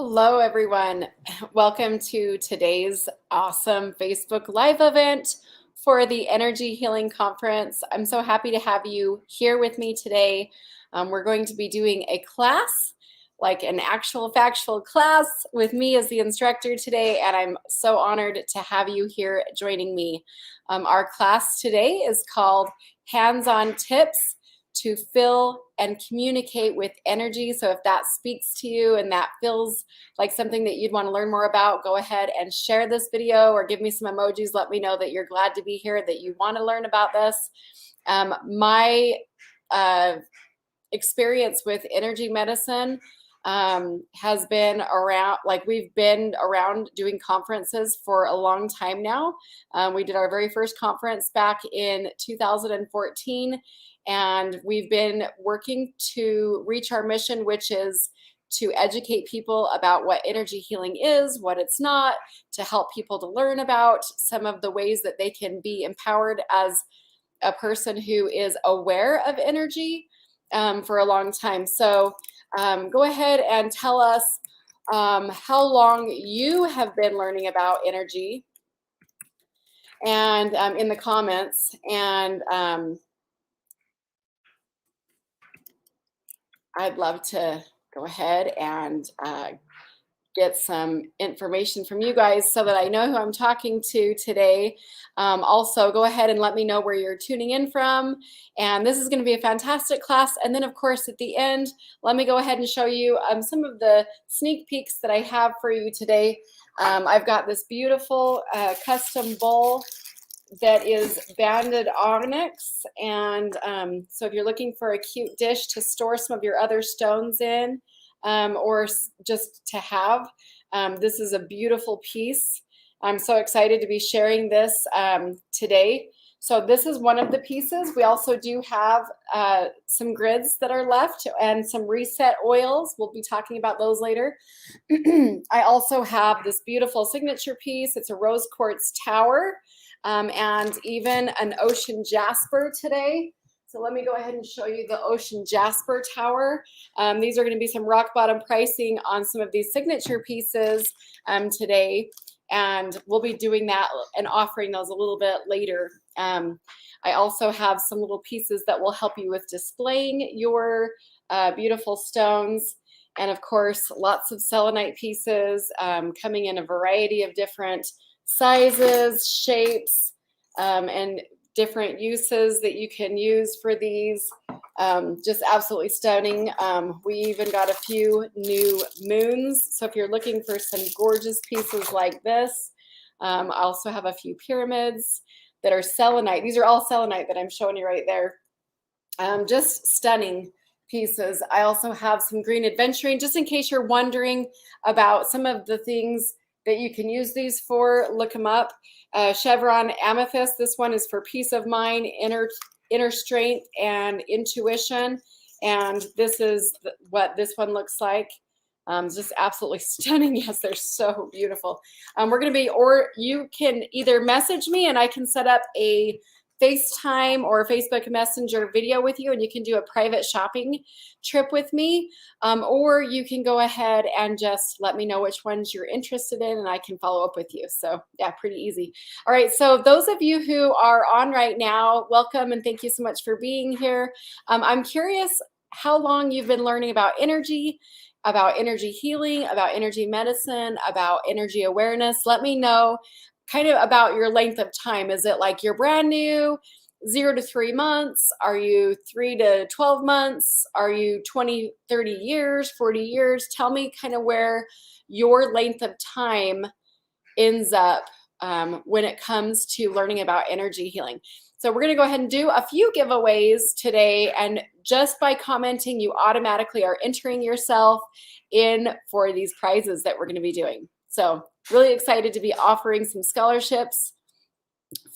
Hello, everyone. Welcome to today's awesome Facebook Live event for the Energy Healing Conference. I'm so happy to have you here with me today. We're going to be doing a class, like an actual factual class with me as the instructor today, and I'm so honored to have you here joining me. Our class today is called Hands-On Tips to Fill and Communicate with Energy. So if that speaks to you and that feels like something that you'd want to learn more about, go ahead and share this video or give me some emojis. Let me know that you're glad to be here, that you want to learn about this. My experience with energy medicine has been around, like we've been around doing conferences for a long time now. We did our very first conference back in 2014. And we've been working to reach our mission, which is to educate people about what energy healing is, what it's not, to help people to learn about some of the ways that they can be empowered as a person who is aware of energy for a long time. So go ahead and tell us how long you have been learning about energy and in the comments. And I'd love to go ahead and get some information from you guys so that I know who I'm talking to today. Also, go ahead and let me know where you're tuning in from. And this is going to be a fantastic class. And then, of course, at the end, let me go ahead and show you some of the sneak peeks that I have for you today. I've got this beautiful custom bowl that is banded onyx, and so if you're looking for a cute dish to store some of your other stones in, or just to have, this is a beautiful piece. I'm so excited to be sharing this today. So this is one of the pieces. We also do have some grids that are left and some reset oils. We'll be talking about those later. I also have this beautiful signature piece. It's a rose quartz tower. And even an ocean jasper today. So let me go ahead and show you the ocean jasper tower. These are going to be some rock bottom pricing on some of these signature pieces today. And we'll be doing that and offering those a little bit later. I also have some little pieces that will help you with displaying your beautiful stones. And of course, lots of selenite pieces coming in a variety of different sizes, shapes, and different uses that you can use for these. Just absolutely stunning. We even got a few new moons. So if you're looking for some gorgeous pieces like this, I also have a few pyramids that are selenite. These are all selenite that I'm showing you right there. Just stunning pieces. I also have some green adventuring, just in case you're wondering about some of the things that you can use these for. Look them up. Chevron amethyst. This one is for peace of mind, inner strength, and intuition. And this is what this one looks like. Just absolutely stunning. Yes, they're so beautiful. We're going to be, or you can either message me and I can set up a FaceTime or Facebook Messenger video with you, and you can do a private shopping trip with me, or you can go ahead and just let me know which ones you're interested in and I can follow up with you. So yeah, pretty easy. All right, so those of you who are on right now, welcome and thank you so much for being here. I'm curious how long you've been learning about energy healing, about energy medicine, about energy awareness. Let me know kind of about your length of time. Is it like you're brand new, 0 to 3 months? Are you 3 to 12 months? Are you 20, 30 years, 40 years? Tell me kind of where your length of time ends up when it comes to learning about energy healing. So we're going to go ahead and do a few giveaways today. And just by commenting, you automatically are entering yourself in for these prizes that we're going to be doing. So really excited to be offering some scholarships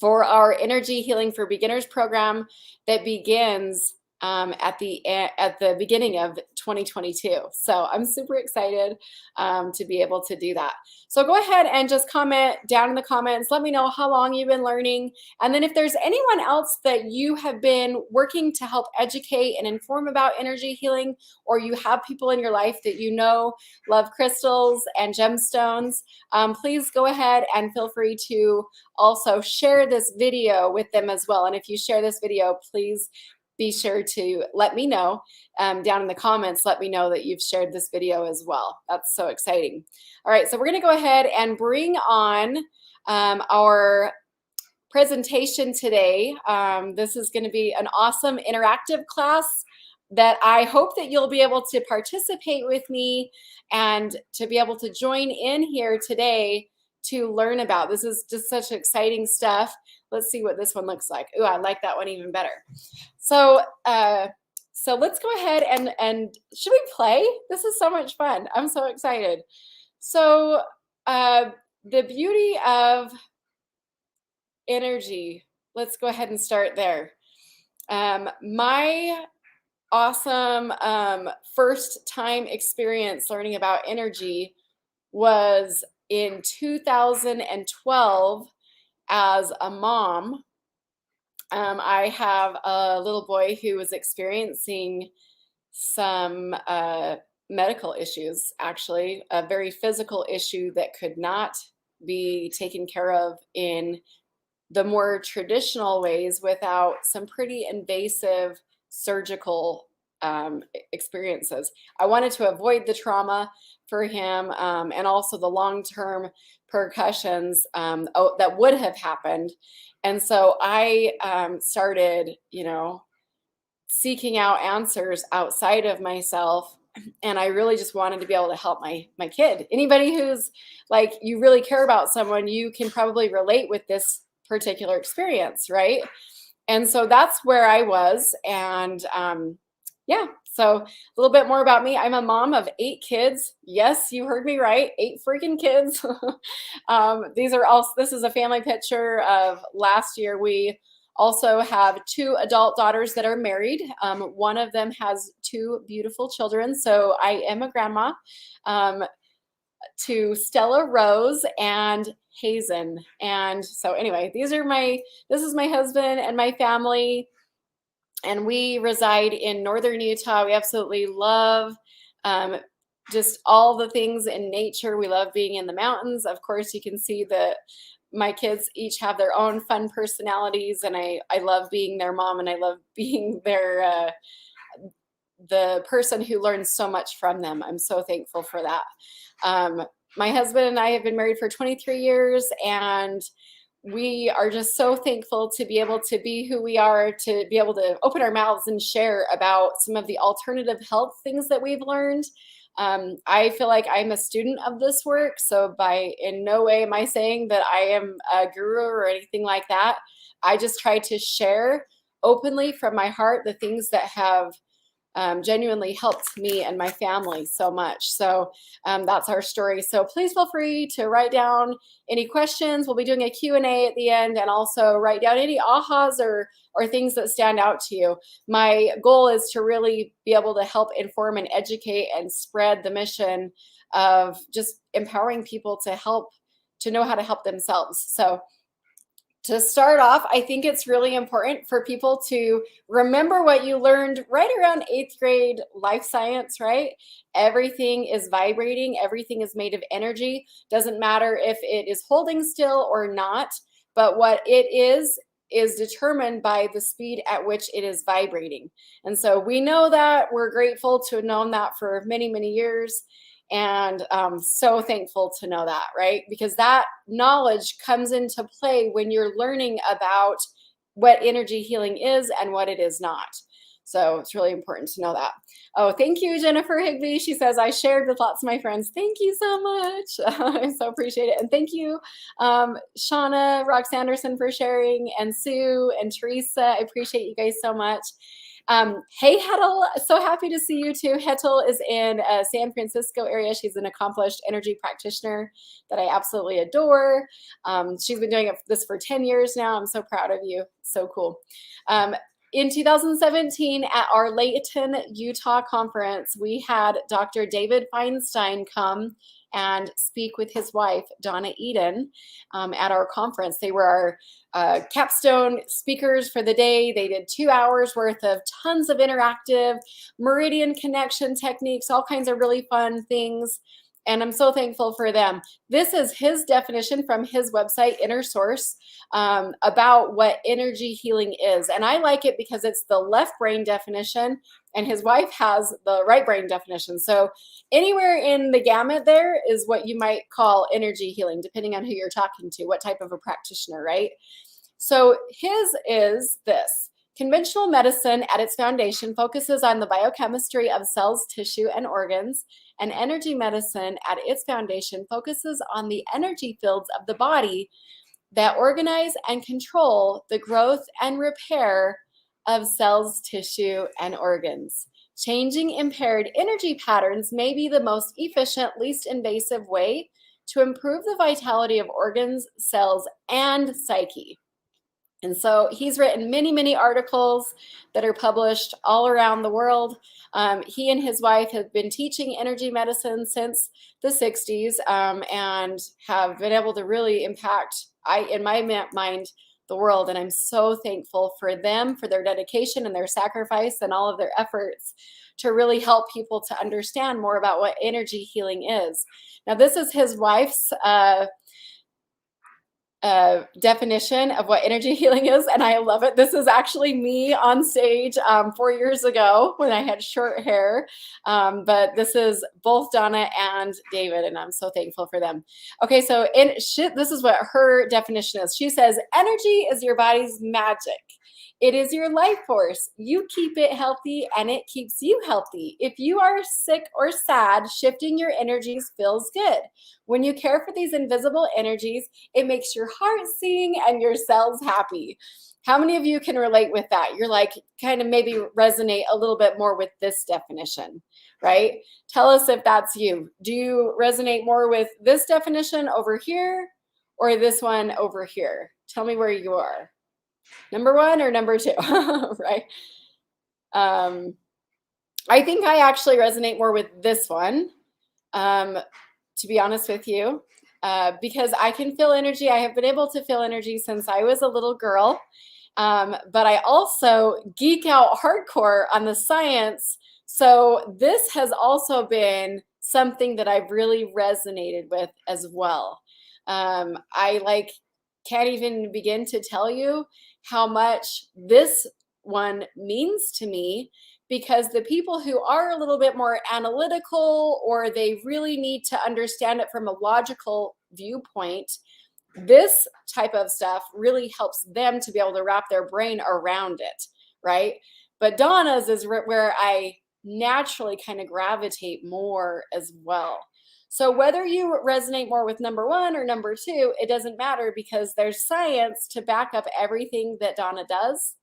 for our Energy Healing for Beginners program that begins at the beginning of 2022. So I'm super excited to be able to do that. So go ahead and just comment down in the comments. Let me know how long you've been learning. And then if there's anyone else that you have been working to help educate and inform about energy healing, or you have people in your life that you know love crystals and gemstones, please go ahead and feel free to also share this video with them as well. And if you share this video, please be sure to let me know down in the comments. Let me know that you've shared this video as well. That's so exciting. All right, so we're going to go ahead and bring on our presentation today. This is going to be an awesome interactive class that I hope that you'll be able to participate with me and to be able to join in here today to learn about. This is just such exciting stuff. Let's see what this one looks like. Ooh, I like that one even better. So let's go ahead and should we play? This is so much fun. I'm so excited. So the beauty of energy, let's go ahead and start there. My awesome first time experience learning about energy was in 2012 as a mom. I have a little boy who was experiencing some medical issues, actually, a very physical issue that could not be taken care of in the more traditional ways without some pretty invasive surgical experiences. I wanted to avoid the trauma for him and also the long-term repercussions that would have happened. And so I started, seeking out answers outside of myself. And I really just wanted to be able to help my kid. Anybody who's like, you really care about someone, you can probably relate with this particular experience, right? And so that's where I was. And yeah, so a little bit more about me. I'm a mom of 8 kids. Yes, you heard me right, 8 freaking kids. This is a family picture of last year. We also have 2 adult daughters that are married. One of them has 2 beautiful children. So I am a grandma to Stella Rose and Hazen. And so anyway, this is my husband and my family. And we reside in northern Utah. We absolutely love just all the things in nature. We love being in the mountains. Of course, you can see that my kids each have their own fun personalities, and I love being their mom, and I love being their the person who learns so much from them. I'm so thankful for that. My husband and I have been married for 23 years, and we are just so thankful to be able to be who we are, to be able to open our mouths and share about some of the alternative health things that we've learned. I feel like I'm a student of this work. So in no way am I saying that I am a guru or anything like that. I just try to share openly from my heart the things that have genuinely helped me and my family so much. So that's our story. So please feel free to write down any questions. We'll be doing a Q&A at the end, and also write down any ahas or things that stand out to you. My goal is to really be able to help inform and educate and spread the mission of just empowering people to know how to help themselves. So to start off, I think it's really important for people to remember what you learned right around 8th grade life science, right? Everything is vibrating. Everything is made of energy. Doesn't matter if it is holding still or not, but what it is determined by the speed at which it is vibrating. And so we know that. We're grateful to have known that for many, many years. And so thankful to know that, right? Because that knowledge comes into play when you're learning about what energy healing is and what it is not. So it's really important to know that. Oh, thank you, Jennifer Higby. She says, I shared with lots of my friends. Thank you so much. I so appreciate it. And thank you, Shauna, Rox Anderson, for sharing, and Sue and Teresa. I appreciate you guys so much. Hey, Hetal, so happy to see you too. Hetal is in San Francisco area. She's an accomplished energy practitioner that I absolutely adore. She's been doing this for 10 years now. I'm so proud of you. So cool. In 2017, at our Layton, Utah conference, we had Dr. David Feinstein come and speak with his wife, Donna Eden, at our conference. They were our capstone speakers for the day. They did 2 hours worth of tons of interactive meridian connection techniques, all kinds of really fun things. And I'm so thankful for them. This is his definition from his website, Inner Source, about what energy healing is. And I like it because it's the left brain definition, and his wife has the right brain definition. So anywhere in the gamut there is what you might call energy healing, depending on who you're talking to, what type of a practitioner, right? So his is this. Conventional medicine at its foundation focuses on the biochemistry of cells, tissue, and organs, and energy medicine at its foundation focuses on the energy fields of the body that organize and control the growth and repair of cells, tissue, and organs. Changing impaired energy patterns may be the most efficient, least invasive way to improve the vitality of organs, cells, and psyche. And so he's written many, many articles that are published all around the world. He and his wife have been teaching energy medicine since the 60s and have been able to really impact, in my mind, the world. And I'm so thankful for them, for their dedication and their sacrifice and all of their efforts to really help people to understand more about what energy healing is. Now, this is his wife's definition of what energy healing is, and I love it. This is actually me on stage 4 years ago when I had short hair, but this is both Donna and David, and I'm so thankful for them. Okay, so this is what her definition is. She says, energy is your body's magic. It is your life force. You keep it healthy and it keeps you healthy. If you are sick or sad, shifting your energies feels good. When you care for these invisible energies, it makes your heart sing and your cells happy. How many of you can relate with that? You're like, kind of maybe resonate a little bit more with this definition, right? Tell us if that's you. Do you resonate more with this definition over here or this one over here? Tell me where you are. Number 1 or number 2, right? I think I actually resonate more with this one, to be honest with you, because I can feel energy. I have been able to feel energy since I was a little girl, but I also geek out hardcore on the science. So this has also been something that I've really resonated with as well. I can't even begin to tell you how much this one means to me, because the people who are a little bit more analytical or they really need to understand it from a logical viewpoint, this type of stuff really helps them to be able to wrap their brain around it, right? But Donna's is where I naturally kind of gravitate more as well. So whether you resonate more with number 1 or number 2, it doesn't matter, because there's science to back up everything that Donna does,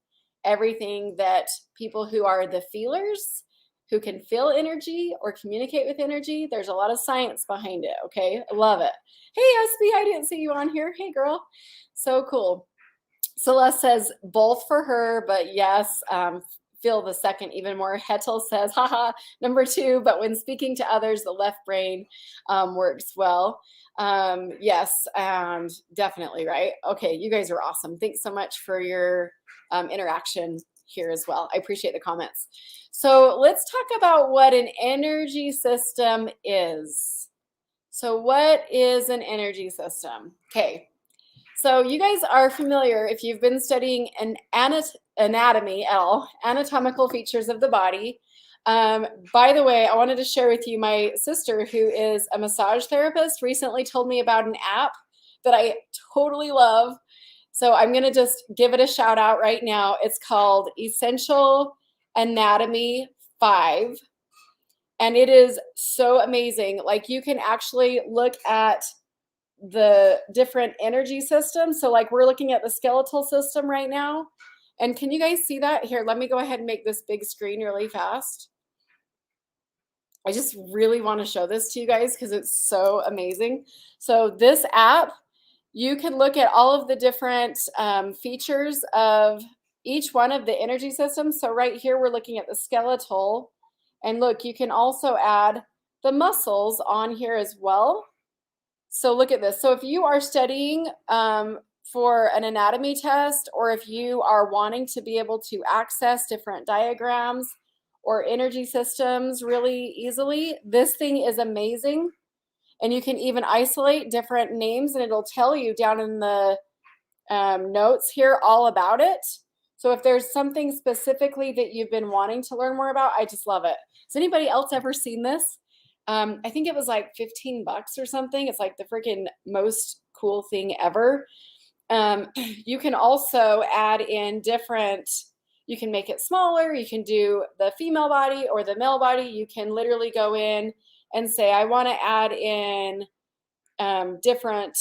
everything that people who are the feelers, who can feel energy or communicate with energy, there's a lot of science behind it, okay? I love it. Hey, SB, I didn't see you on here. Hey, girl. So cool. Celeste says both for her, but yes, feel the second even more. Hetel says, haha, number 2, but when speaking to others, the left brain works well. Yes, and definitely, right? Okay, you guys are awesome. Thanks so much for your interaction here as well. I appreciate the comments. So let's talk about what an energy system is. So what is an energy system? Okay. So you guys are familiar, if you've been studying an anatomy at all, anatomical features of the body. By the way, I wanted to share with you, my sister, who is a massage therapist, recently told me about an app that I totally love. So I'm going to just give it a shout out right now. It's called Essential Anatomy 5. And it is so amazing. Like, you can actually look at the different energy systems. So like, we're looking at the skeletal system right now. And can you guys see that? Here, let me go ahead and make this big screen really fast. I just really want to show this to you guys because it's so amazing. So this app, you can look at all of the different features of each one of the energy systems. So right here, we're looking at the skeletal. And look, you can also add the muscles on here as well. So look at this. So if you are studying for an anatomy test, or if you are wanting to be able to access different diagrams or energy systems really easily, this thing is amazing. And you can even isolate different names, and it'll tell you down in the notes here all about it. So if there's something specifically that you've been wanting to learn more about, I just love it. Has anybody else ever seen this? I think it was like 15 bucks or something. It's like the freaking most cool thing ever. You can also add in different, you can make it smaller. You can do the female body or the male body. You can literally go in and say, I want to add in different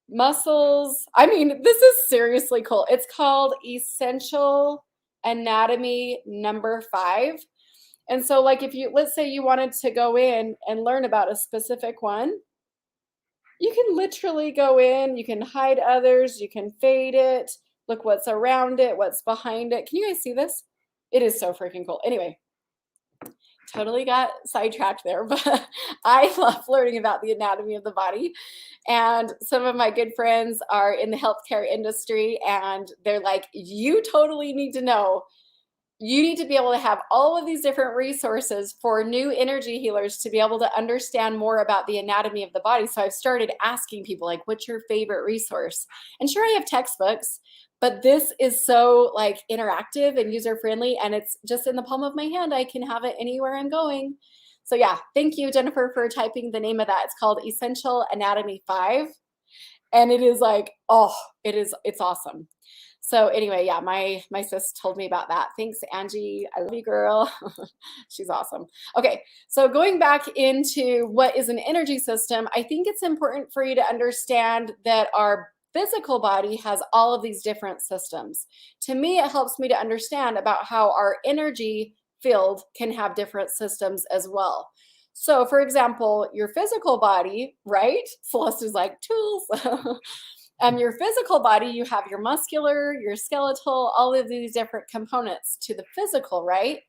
muscles. I mean, this is seriously cool. It's called Essential Anatomy number 5. And so like if you, let's say you wanted to go in and learn about a specific one, you can literally go in, you can hide others, you can fade it, look what's around it, what's behind it. Can you guys see this? It is so freaking cool. Anyway, totally got sidetracked there, but I love learning about the anatomy of the body. And some of my good friends are in the healthcare industry, and they're like, you totally need to know. You need to be able to have all of these different resources for new energy healers to be able to understand more about the anatomy of the body. So I've started asking people, like, what's your favorite resource? And sure, I have textbooks, but this is so like interactive and user friendly, and it's just in the palm of my hand. I can have it anywhere I'm going. So yeah, thank you, Jennifer, for typing the name of that. It's called Essential Anatomy 5. And it is like, oh, it's awesome. So anyway, yeah, my sis told me about that. Thanks, Angie. I love you, girl. She's awesome. Okay, so going back into what is an energy system, I think it's important for you to understand that our physical body has all of these different systems. To me, it helps me to understand about how our energy field can have different systems as well. So for example, your physical body, right? Celeste is like, tools. Your physical body, you have your muscular, your skeletal, all of these different components to the physical, right?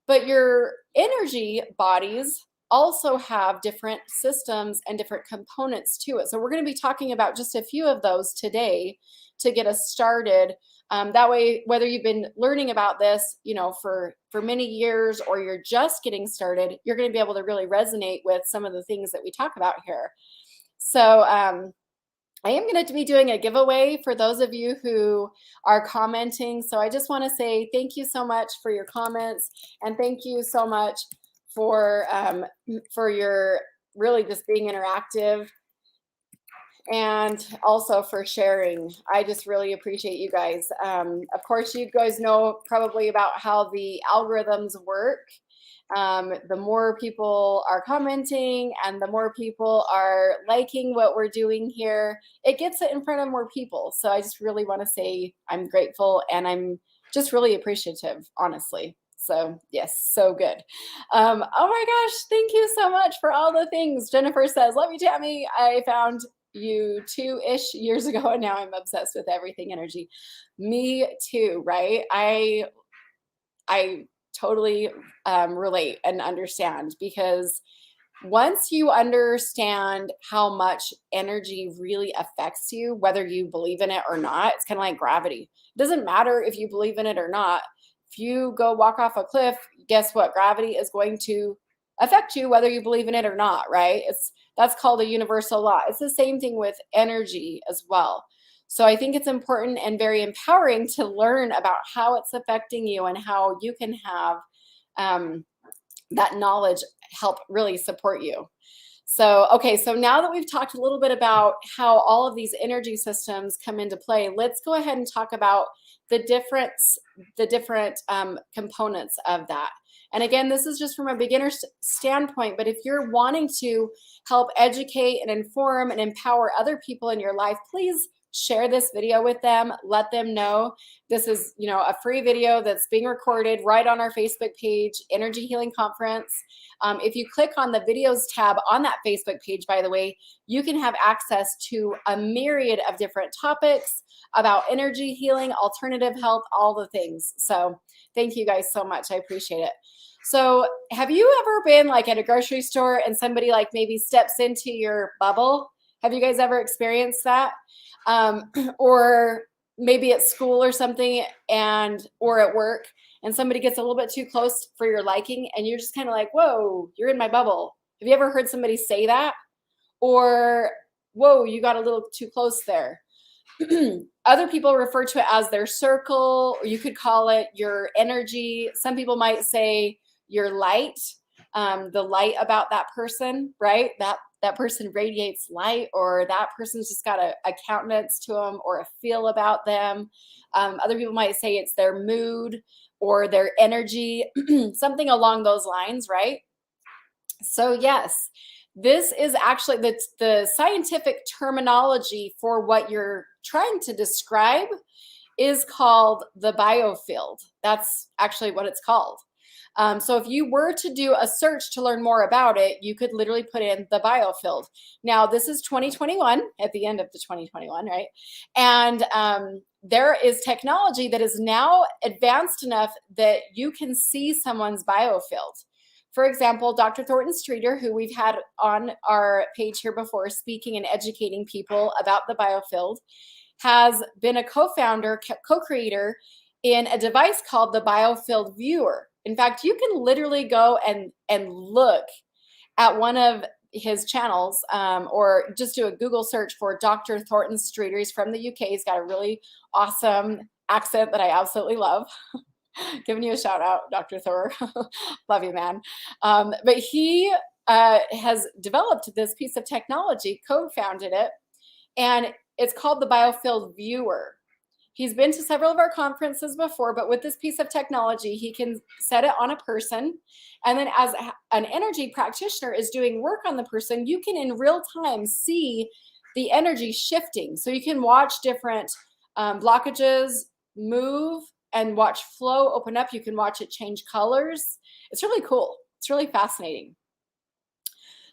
But your energy bodies also have different systems and different components to it. So we're going to be talking about just a few of those today to get us started. That way, whether you've been learning about this, you know, for many years, or you're just getting started, you're going to be able to really resonate with some of the things that we talk about here. So, I am going to be doing a giveaway for those of you who are commenting. So I just want to say thank you so much for your comments, and thank you so much for your really just being interactive, and also for sharing. I just really appreciate you guys. Of course, you guys know probably about how the algorithms work. The more people are commenting and the more people are liking what we're doing here, it gets it in front of more people. So I just really want to say I'm grateful, and I'm just really appreciative, honestly. So yes, so good. Oh my gosh, thank you so much for all the things. Jennifer says, love you, Tammy. I found you 2-ish years ago, and now I'm obsessed with everything energy. Me too, right? I totally relate and understand, because once you understand how much energy really affects you, whether you believe in it or not, it's kind of like gravity. It doesn't matter if you believe in it or not. If you go walk off a cliff, guess what? Gravity is going to affect you whether you believe in it or not, right? That's called a universal law. It's the same thing with energy as well. So I think it's important and very empowering to learn about how it's affecting you, and how you can have that knowledge help really support you. So, okay, so now that we've talked a little bit about how all of these energy systems come into play, let's go ahead and talk about the different components of that. And again, this is just from a beginner standpoint, but if you're wanting to help educate and inform and empower other people in your life, please share this video with them. Let them know this is, you know, a free video that's being recorded right on our Facebook page, Energy Healing Conference. If you click on the videos tab on that Facebook page, by the way, you can have access to a myriad of different topics about energy healing, alternative health, all the things. So thank you guys so much. I appreciate it. So have you ever been like at a grocery store and somebody like maybe steps into your bubble? Have you guys ever experienced that? Or maybe at school or something, or at work, and somebody gets a little bit too close for your liking, and you're just kind of like, whoa, you're in my bubble. Have you ever heard somebody say that? Or, whoa, you got a little too close there. Other people refer to it as their circle, or you could call it your energy. Some people might say your light, the light about that person, right? That person radiates light, or that person's just got a countenance to them or a feel about them. Other people might say it's their mood or their energy, something along those lines, right? So yes, this is actually the scientific terminology for what you're trying to describe is called the biofield. That's actually what it's called. So if you were to do a search to learn more about it, you could literally put in the biofield. Now, this is 2021, at the end of the 2021, right? And there is technology that is now advanced enough that you can see someone's biofield. For example, Dr. Thornton Streeter, who we've had on our page here before, speaking and educating people about the biofield, has been a co-founder, co-creator in a device called the Biofield Viewer. In fact, you can literally go and look at one of his channels, or just do a Google search for Dr. Thornton Streeter. He's from the UK. He's got a really awesome accent that I absolutely love. Giving you a shout out, Dr. Thor. Love you, man. But he has developed this piece of technology, co-founded it, and it's called the Biofield Viewer. He's been to several of our conferences before, but with this piece of technology, he can set it on a person. And then as an energy practitioner is doing work on the person, you can in real time see the energy shifting. So you can watch different blockages move and watch flow open up. You can watch it change colors. It's really cool. It's really fascinating.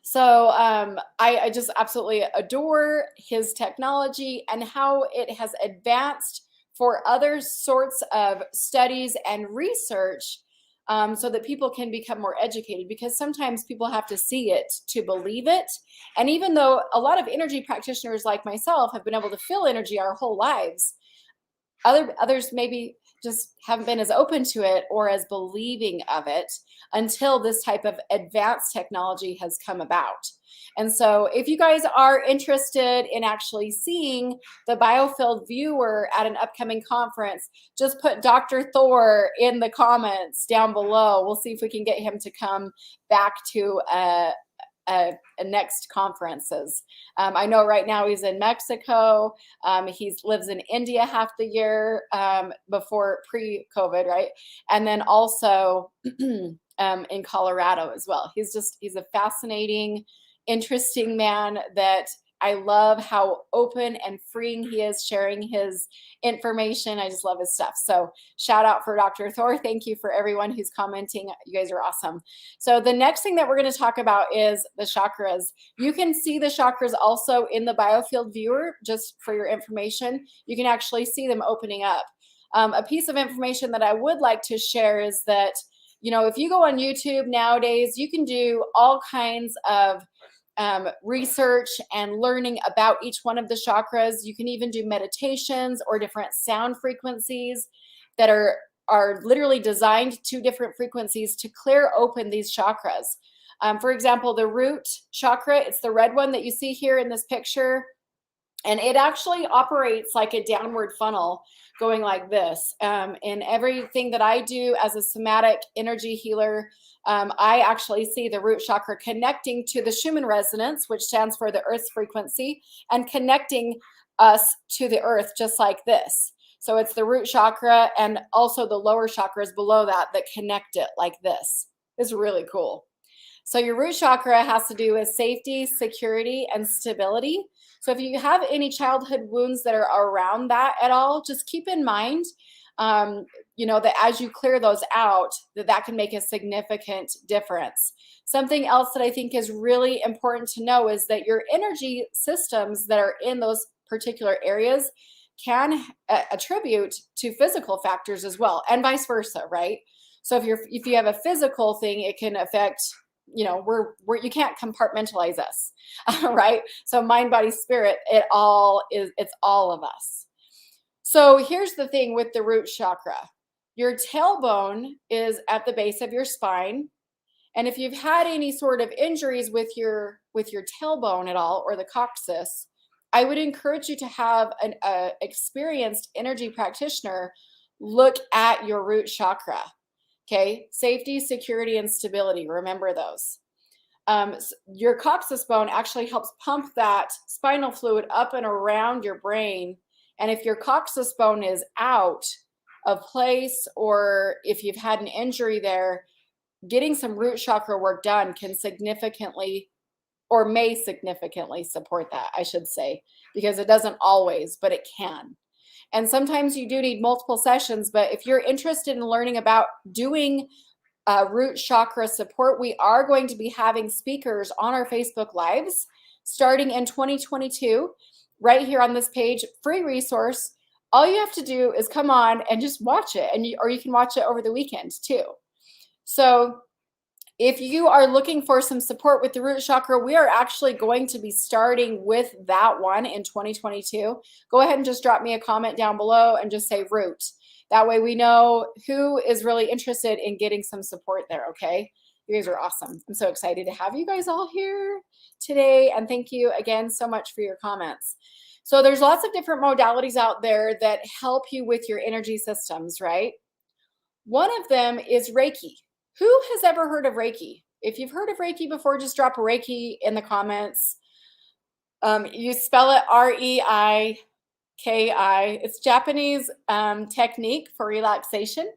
So I just absolutely adore his technology and how it has advanced for other sorts of studies and research, so that people can become more educated, because sometimes people have to see it to believe it. And even though a lot of energy practitioners like myself have been able to feel energy our whole lives, others maybe just haven't been as open to it or as believing of it until this type of advanced technology has come about. And so if you guys are interested in actually seeing the Biofield Viewer at an upcoming conference, just put Dr. Thor in the comments down below. We'll see if we can get him to come back to next conferences. I know right now he's in Mexico. He lives in India half the year, before pre-COVID, right? And then also in Colorado as well. He's a fascinating, interesting man that I love how open and freeing he is sharing his information. I just love his stuff. So shout out for Dr. Thor. Thank you for everyone who's commenting. You guys are awesome. So the next thing that we're going to talk about is the chakras. You can see the chakras also in the Biofield Viewer, just for your information. You can actually see them opening up. A piece of information that I would like to share is that, you know, if you go on YouTube nowadays, you can do all kinds of research and learning about each one of the chakras. You can even do meditations or different sound frequencies that are literally designed to different frequencies to clear open these chakras. For example, the root chakra, it's the red one that you see here in this picture. And it actually operates like a downward funnel going like this. In everything that I do as a somatic energy healer, I actually see the root chakra connecting to the Schumann resonance, which stands for the Earth's frequency, and connecting us to the Earth just like this. So it's the root chakra and also the lower chakras below that connect it like this. It's really cool. So your root chakra has to do with safety, security, and stability. So if you have any childhood wounds that are around that at all, just keep in mind, you know, that as you clear those out, that can make a significant difference. Something else that I think is really important to know is that your energy systems that are in those particular areas can attribute to physical factors as well, and vice versa, right? So if you have a physical thing, it can affect, you know, you can't compartmentalize us, right? So mind, body, spirit, it's all of us. So here's the thing with the root chakra. Your tailbone is at the base of your spine. And if you've had any sort of injuries with your tailbone at all, or the coccyx, I would encourage you to have an experienced energy practitioner look at your root chakra. Okay, safety, security, and stability. Remember those. Your coccyx bone actually helps pump that spinal fluid up and around your brain. And if your coccyx bone is out of place, or if you've had an injury there, getting some root chakra work done can significantly, or may significantly support that, I should say, because it doesn't always, but it can. And sometimes you do need multiple sessions, but if you're interested in learning about doing root chakra support, we are going to be having speakers on our Facebook Lives starting in 2022, right here on this page, free resource. All you have to do is come on and just watch it, or you can watch it over the weekend too. So if you are looking for some support with the root chakra, we are actually going to be starting with that one in 2022. Go ahead and just drop me a comment down below and just say root. That way we know who is really interested in getting some support there, okay? You guys are awesome. I'm so excited to have you guys all here today. And thank you again so much for your comments. So there's lots of different modalities out there that help you with your energy systems, right? One of them is Reiki. Who has ever heard of Reiki? If you've heard of Reiki before, just drop a Reiki in the comments. You spell it Reiki. It's Japanese technique for relaxation.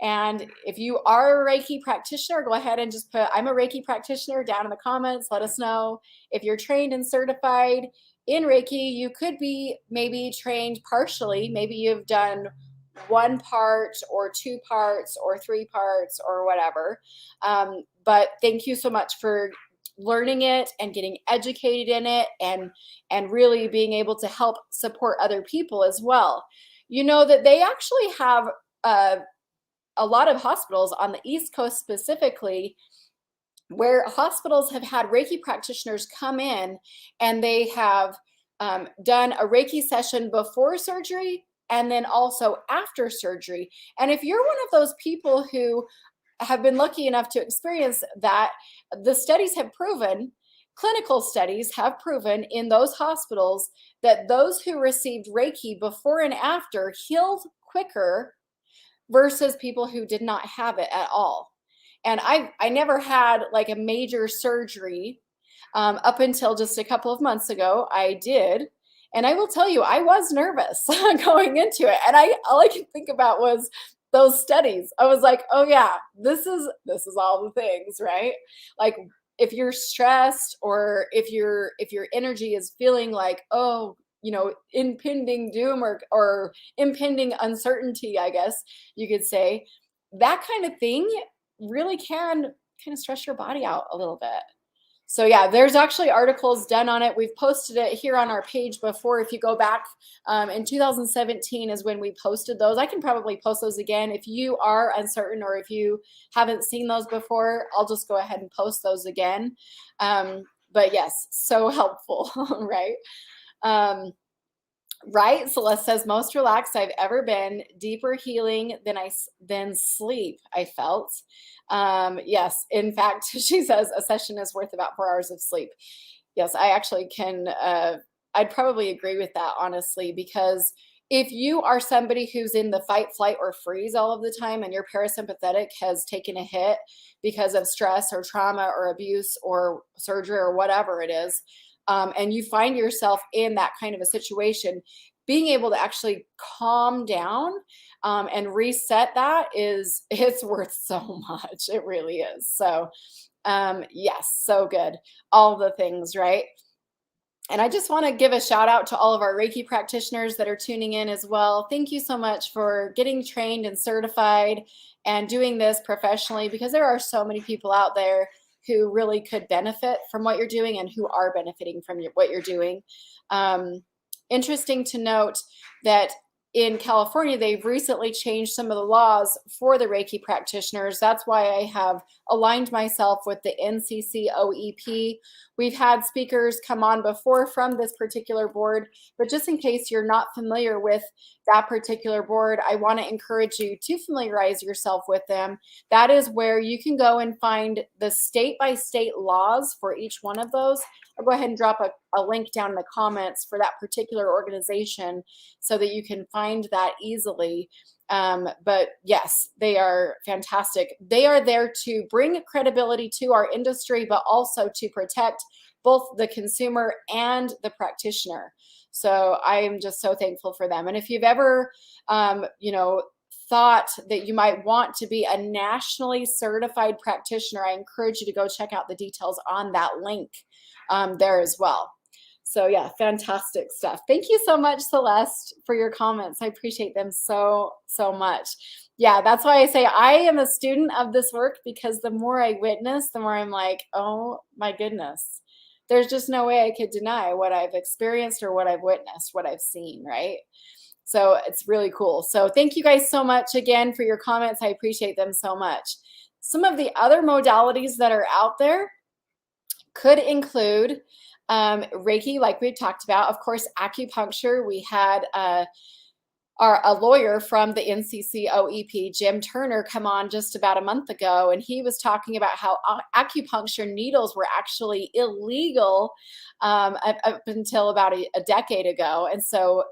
And if you are a Reiki practitioner, go ahead and just put, I'm a Reiki practitioner, down in the comments. Let us know. If you're trained and certified in Reiki, you could be maybe trained partially. Maybe you've done one part or two parts or three parts or whatever. But thank you so much for learning it and getting educated in it, and really being able to help support other people as well. You know that they actually have a lot of hospitals on the East Coast specifically, where hospitals have had Reiki practitioners come in and they have done a Reiki session before surgery and then also after surgery. And if you're one of those people who have been lucky enough to experience that, the studies have proven, clinical studies have proven in those hospitals, that those who received Reiki before and after healed quicker versus people who did not have it at all. And I never had like a major surgery up until just a couple of months ago. I did. And I will tell you, I was nervous going into it. And all I could think about was those studies. I was like, oh yeah, this is all the things, right? Like if you're stressed, or if your energy is feeling like, oh, you know, impending doom or impending uncertainty, I guess you could say, that kind of thing really can kind of stress your body out a little bit. So yeah, there's actually articles done on it. We've posted it here on our page before. If you go back in 2017 is when we posted those. I can probably post those again. If you are uncertain, or if you haven't seen those before, I'll just go ahead and post those again. But yes, so helpful, right? Right, Celeste says, most relaxed I've ever been, deeper healing than sleep I felt. Yes, in fact, she says a session is worth about 4 hours of sleep. Yes, I actually can, I'd probably agree with that, honestly, because if you are somebody who's in the fight, flight, or freeze all of the time, and your parasympathetic has taken a hit because of stress or trauma or abuse or surgery or whatever it is, and you find yourself in that kind of a situation, being able to actually calm down and reset that it's worth so much. It really is. So yes, so good. All the things, right? And I just want to give a shout out to all of our Reiki practitioners that are tuning in as well. Thank you so much for getting trained and certified and doing this professionally, because there are so many people out there who really could benefit from what you're doing and who are benefiting from what you're doing. Interesting to note that in California, they've recently changed some of the laws for the Reiki practitioners. That's why I have aligned myself with the NCCOEP. We've had speakers come on before from this particular board, but just in case you're not familiar with that particular board, I want to encourage you to familiarize yourself with them. That is where you can go and find the state-by-state laws for each one of those. I'll go ahead and drop a link down in the comments for that particular organization so that you can find that easily. But yes, they are fantastic. They are there to bring credibility to our industry, but also to protect both the consumer and the practitioner. So I am just so thankful for them. And if you've ever, thought that you might want to be a nationally certified practitioner, I encourage you to go check out the details on that link there as well. So yeah, fantastic stuff. Thank you so much, Celeste, for your comments. I appreciate them so, so much. Yeah, that's why I say I am a student of this work, because the more I witness, the more I'm like, oh my goodness, there's just no way I could deny what I've experienced or what I've witnessed, what I've seen, right? So it's really cool. So thank you guys so much again for your comments. I appreciate them so much. Some of the other modalities that are out there could include Reiki, like we've talked about. Of course, acupuncture. We had a lawyer from the NCCOEP, Jim Turner, come on just about a month ago, and he was talking about how acupuncture needles were actually illegal up until about a decade ago. And so,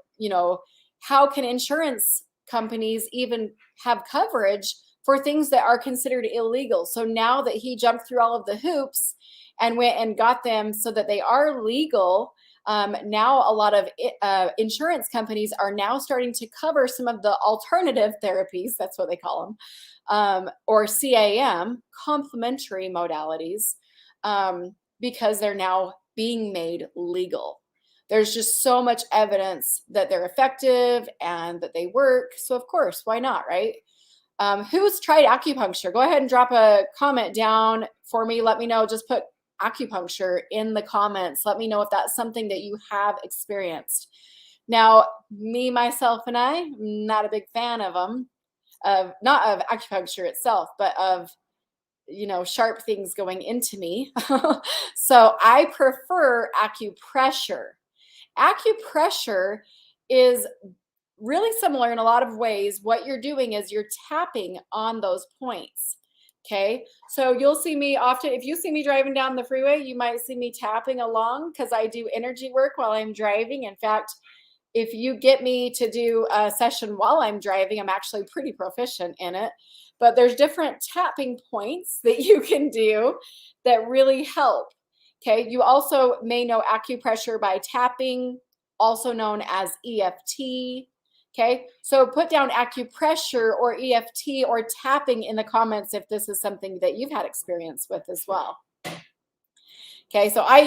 how can insurance companies even have coverage for things that are considered illegal? So now that he jumped through all of the hoops and went and got them so that they are legal, now a lot of insurance companies are now starting to cover some of the alternative therapies, that's what they call them, or CAM, complementary modalities, because they're now being made legal. There's just so much evidence that they're effective and that they work. So of course, why not, right? Who's tried acupuncture? Go ahead and drop a comment down for me. Let me know. Just put acupuncture in the comments. Let me know if that's something that you have experienced. Now, me, myself, and I'm not a big fan of them, not of acupuncture itself, but of, sharp things going into me. So I prefer acupressure. Acupressure is really similar in a lot of ways. What you're doing is you're tapping on those points. Okay, so you'll see me often, if you see me driving down the freeway, you might see me tapping along, because I do energy work while I'm driving. In fact, if you get me to do a session while I'm driving, I'm actually pretty proficient in it. But there's different tapping points that you can do that really help. Okay, you also may know acupressure by tapping, also known as EFT. Okay, so put down acupressure or EFT or tapping in the comments if this is something that you've had experience with as well. Okay, so I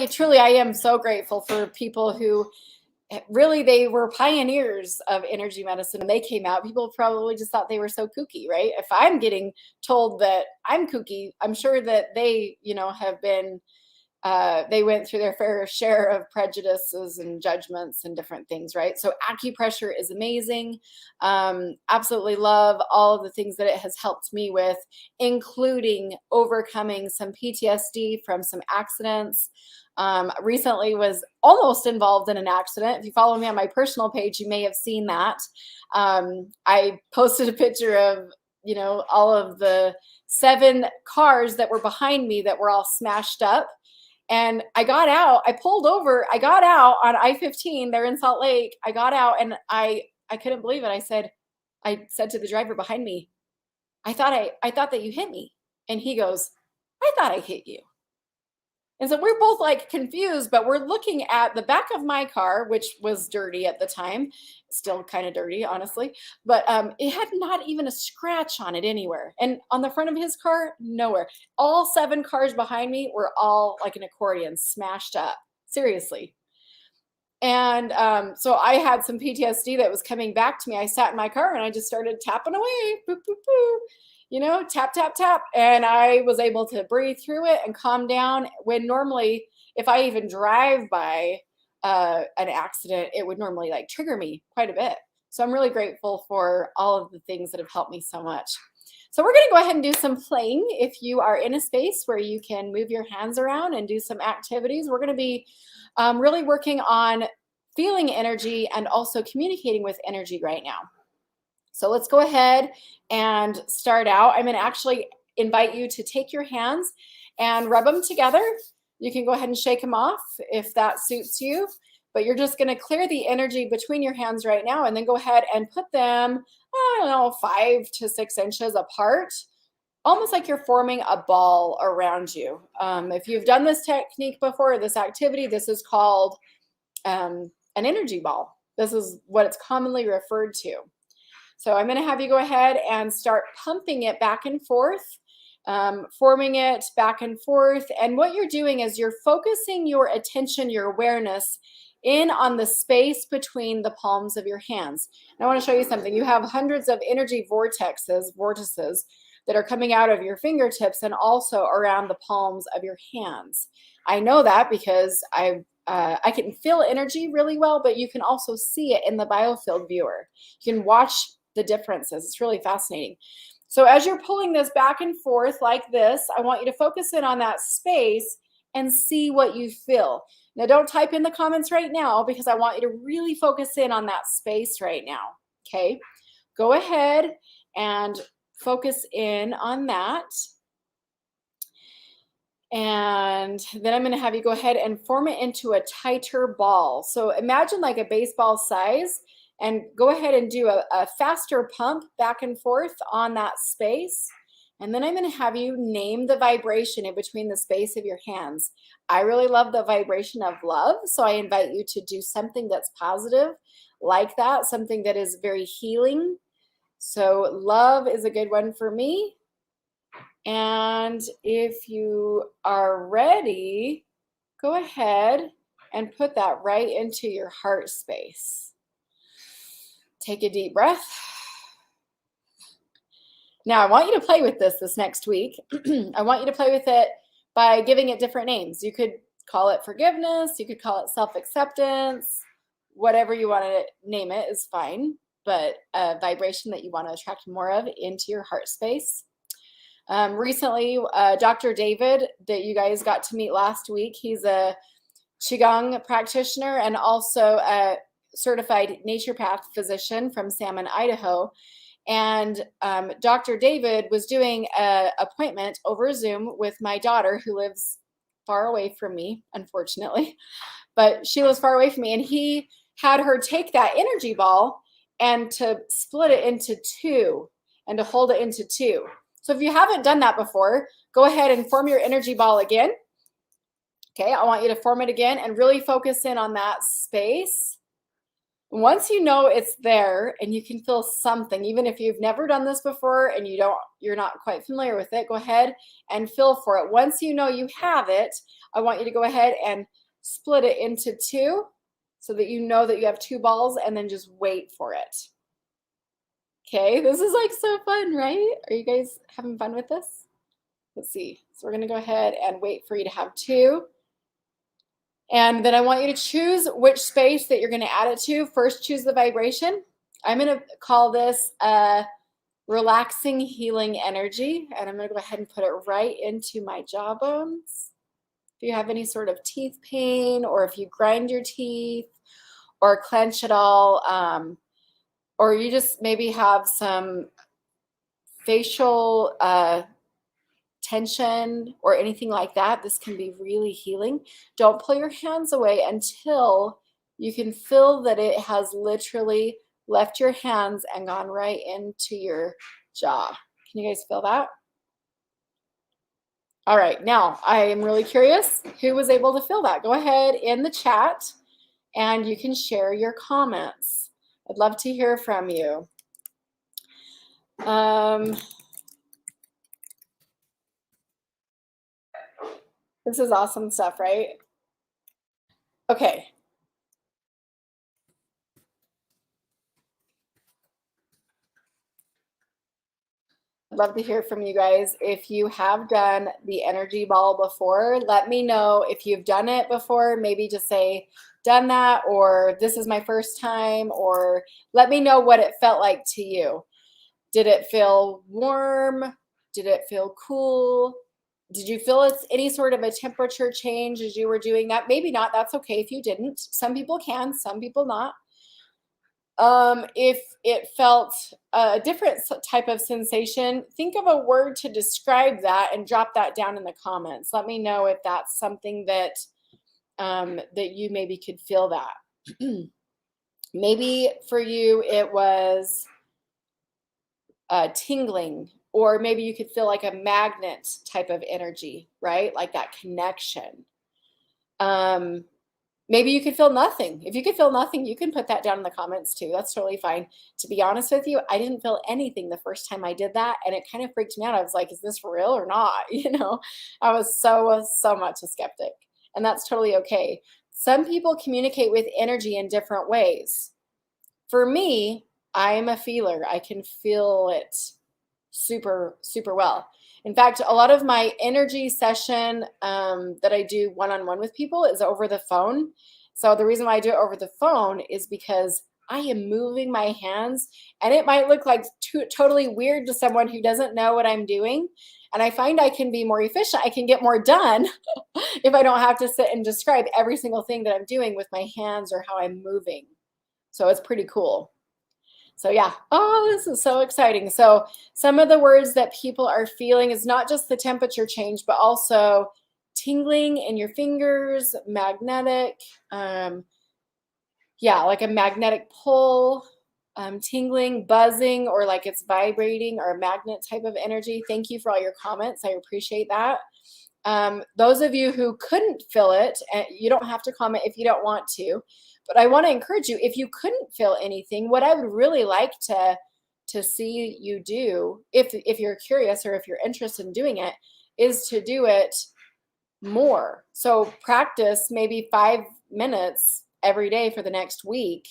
am so grateful for people who really, they were pioneers of energy medicine when they came out. People probably just thought they were so kooky, right? If I'm getting told that I'm kooky, I'm sure that they, have been they went through their fair share of prejudices and judgments and different things, right? So acupressure is amazing. Absolutely love all of the things that it has helped me with, including overcoming some PTSD from some accidents. Recently was almost involved in an accident. If you follow me on my personal page, you may have seen that. I posted a picture of, all of the 7 cars that were behind me that were all smashed up. And I got out, I pulled over, I got out on I-15 there in Salt Lake. I got out and I couldn't believe it. I said to the driver behind me, I thought that you hit me. And he goes, I thought I hit you. And so we're both like confused, but we're looking at the back of my car, which was dirty at the time, still kind of dirty, honestly, but it had not even a scratch on it anywhere. And on the front of his car, nowhere. All 7 cars behind me were all like an accordion, smashed up. Seriously. And so I had some PTSD that was coming back to me. I sat in my car and I just started tapping away, boop, boop, boop, you know, tap, tap, tap. And I was able to breathe through it and calm down when normally, if I even drive by an accident, it would normally like trigger me quite a bit. So I'm really grateful for all of the things that have helped me so much. So we're going to go ahead and do some playing. If you are in a space where you can move your hands around and do some activities, we're going to be really working on feeling energy and also communicating with energy right now. So let's go ahead and start out. I'm going to actually invite you to take your hands and rub them together. You can go ahead and shake them off if that suits you, but you're just going to clear the energy between your hands right now and then go ahead and put them, I don't know, 5 to 6 inches apart, almost like you're forming a ball around you. If you've done this technique before, this activity, this is called an energy ball. This is what it's commonly referred to. So I'm going to have you go ahead and start pumping it back and forth, forming it back and forth. And what you're doing is you're focusing your attention, your awareness in on the space between the palms of your hands. And I want to show you something. You have hundreds of energy vortices that are coming out of your fingertips and also around the palms of your hands. I know that because I can feel energy really well, but you can also see it in the biofield viewer. You can watch the differences. It's really fascinating. So as you're pulling this back and forth like this, I want you to focus in on that space and see what you feel. Now, don't type in the comments right now because I want you to really focus in on that space right now, okay? Go ahead and focus in on that. And then I'm going to have you go ahead and form it into a tighter ball. So imagine like a baseball size and go ahead and do a faster pump back and forth on that space. And then I'm going to have you name the vibration in between the space of your hands. I really love the vibration of love. So I invite you to do something that's positive like that, something that is very healing. So love is a good one for me. And if you are ready, go ahead and put that right into your heart space. Take a deep breath. Now, I want you to play with this next week. I want you to play with it by giving it different names. You could call it forgiveness. You could call it self-acceptance. Whatever you want to name it is fine, but a vibration that you want to attract more of into your heart space. Recently, Dr. David, that you guys got to meet last week, he's a Qigong practitioner and also a certified naturopath physician from Salmon, Idaho. And Dr. David was doing an appointment over Zoom with my daughter who lives far away from me, unfortunately, but she lives far away from me. And he had her take that energy ball and to split it into 2 and to hold it into 2. So if you haven't done that before, go ahead and form your energy ball again. Okay, I want you to form it again and really focus in on that space. Once you know it's there and you can feel something, even if you've never done this before and you're not quite familiar with it, go ahead and feel for it. Once you know you have it, I want you to go ahead and split it into 2 so that you know that you have 2 balls and then just wait for it. Okay, this is like so fun, right? Are you guys having fun with this? Let's see. So we're going to go ahead and wait for you to have 2. And then I want you to choose which space that you're going to add it to. First, choose the vibration. I'm going to call this a relaxing, healing energy. And I'm going to go ahead and put it right into my jaw bones. If you have any sort of teeth pain, or if you grind your teeth or clench it all, or you just maybe have some facial tension or anything like that, this can be really healing. Don't pull your hands away until you can feel that it has literally left your hands and gone right into your jaw. Can you guys feel that? All right, now I am really curious who was able to feel that. Go ahead in the chat and you can share your comments. I'd love to hear from you. This is awesome stuff, right? Okay. I'd love to hear from you guys. If you have done the energy ball before, let me know. If you've done it before, maybe just say, done that, or this is my first time, or let me know what it felt like to you. Did it feel warm? Did it feel cool? Did you feel it's any sort of a temperature change as you were doing that? Maybe not. That's okay if you didn't. Some people can, some people not. If it felt a different type of sensation, think of a word to describe that and drop that down in the comments. Let me know if that's something that that you maybe could feel that. Maybe for you it was tingling, or maybe you could feel like a magnet type of energy, right? Like that connection. Maybe you could feel nothing. If you could feel nothing, you can put that down in the comments too. That's totally fine. To be honest with you, I didn't feel anything the first time I did that, and it kind of freaked me out. I was like, is this real or not? You know, I was so much a skeptic, and that's totally okay. Some people communicate with energy in different ways. For me, I am a feeler. I can feel it super well. In fact, a lot of my energy session that I do one-on-one with people is over the phone. So the reason why I do it over the phone is because I am moving my hands, and it might look like totally weird to someone who doesn't know what I'm doing. And I find I can be more efficient. I can get more done if I don't have to sit and describe every single thing that I'm doing with my hands or how I'm moving. So it's pretty cool. So yeah, oh, this is so exciting. So some of the words that people are feeling is not just the temperature change, but also tingling in your fingers, magnetic, yeah, like a magnetic pull, tingling, buzzing, or like it's vibrating, or a magnet type of energy. Thank you for all your comments. I appreciate that. Those of you who couldn't feel it, and you don't have to comment if you don't want to, but I want to encourage you, if you couldn't feel anything, what I would really like to see you do, if you're curious or if you're interested in doing it, is to do it more. So practice maybe 5 minutes every day for the next week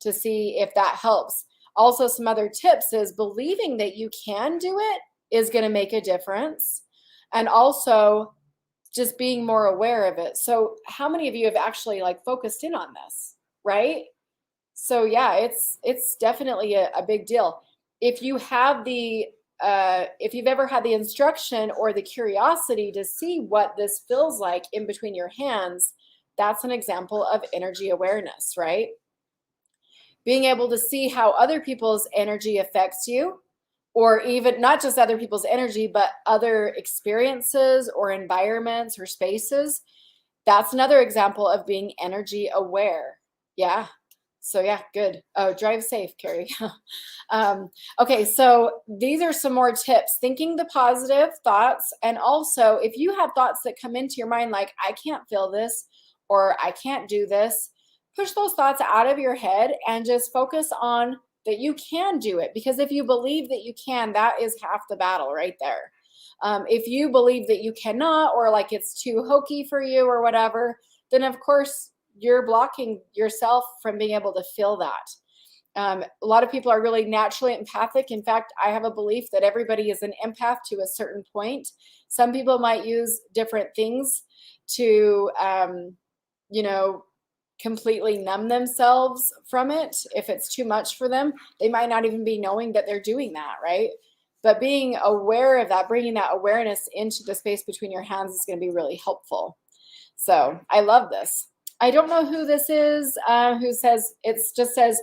to see if that helps. Also, some other tips is believing that you can do it is going to make a difference. And also just being more aware of it. So how many of you have actually like focused in on this, right? So yeah, it's definitely a big deal. If you have the if you've ever had the instruction or the curiosity to see what this feels like in between your hands, that's an example of energy awareness, right? Being able to see how other people's energy affects you, or even not just other people's energy, but other experiences or environments or spaces. That's another example of being energy aware. Yeah. So yeah, good. Oh, drive safe, Carrie. Okay, so these are some more tips. Thinking the positive thoughts, and also if you have thoughts that come into your mind like, I can't feel this, or I can't do this, push those thoughts out of your head and just focus on that you can do it. Because if you believe that you can, that is half the battle right there. If you believe that you cannot, or like it's too hokey for you or whatever, then of course you're blocking yourself from being able to feel that. A lot of people are really naturally empathic. In fact, I have a belief that everybody is an empath to a certain point. Some people might use different things to, you know, completely numb themselves from it. If it's too much for them, they might not even be knowing that they're doing that, right? But being aware of that, bringing that awareness into the space between your hands is going to be really helpful. So I love this. I don't know who this is, who says, it just says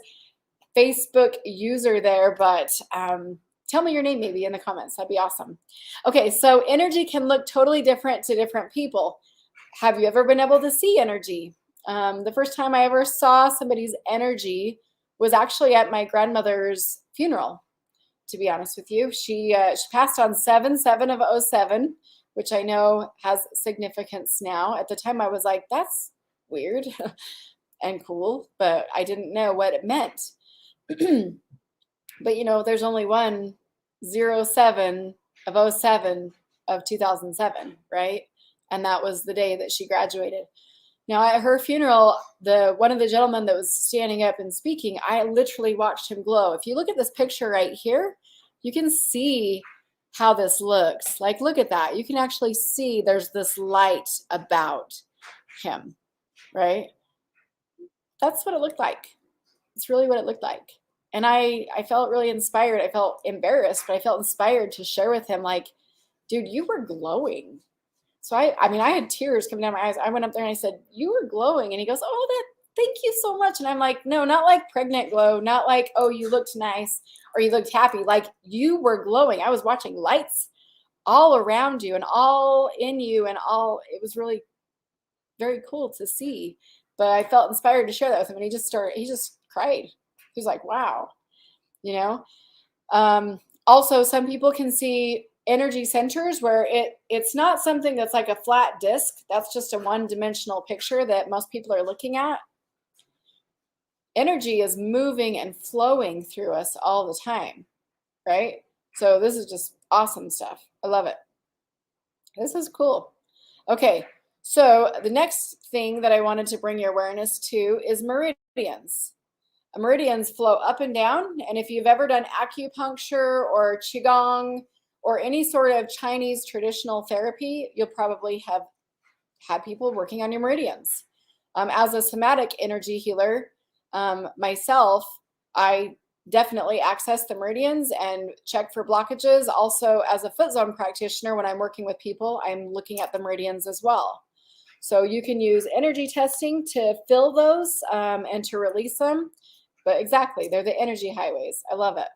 Facebook user there, but tell me your name maybe in the comments. That'd be awesome. Okay, so energy can look totally different to different people. Have you ever been able to see energy? The first time I ever saw somebody's energy was actually at my grandmother's funeral, to be honest with you. She passed on 7/7 of 07, which I know has significance now. At the time I was like, that's weird and cool, but I didn't know what it meant. But you know, there's only one 07 of 07 of 2007, right? And that was the day that she graduated. Now at her funeral, one of the gentlemen that was standing up and speaking, I literally watched him glow. If you look at this picture right here, you can see how this looks. Like, look at that. You can actually see there's this light about him, right? That's what it looked like. It's really what it looked like. And I felt really inspired. I felt embarrassed, but I felt inspired to share with him, like, dude, you were glowing. So I mean, I had tears coming down my eyes. I went up there and I said, you were glowing. And he goes, oh, thank you so much. And I'm like, no, not like pregnant glow, not like, oh, you looked nice or you looked happy. Like, you were glowing. I was watching lights all around you and all in you, and all, it was really very cool to see. But I felt inspired to share that with him. And he just cried. He was like, wow, you know? Also, some people can see energy centers where it's not something that's like a flat disc. That's just a one-dimensional picture that most people are looking at. Energy is moving and flowing through us all the time, right? So this is just awesome stuff. I love it. This is cool. Okay, so the next thing that I wanted to bring your awareness to is meridians. Meridians flow up and down, and if you've ever done acupuncture or qigong or any sort of Chinese traditional therapy, you'll probably have had people working on your meridians. As a somatic energy healer myself, I definitely access the meridians and check for blockages. Also, as a foot zone practitioner, when I'm working with people, I'm looking at the meridians as well. So you can use energy testing to fill those and to release them. But exactly, they're the energy highways. I love it.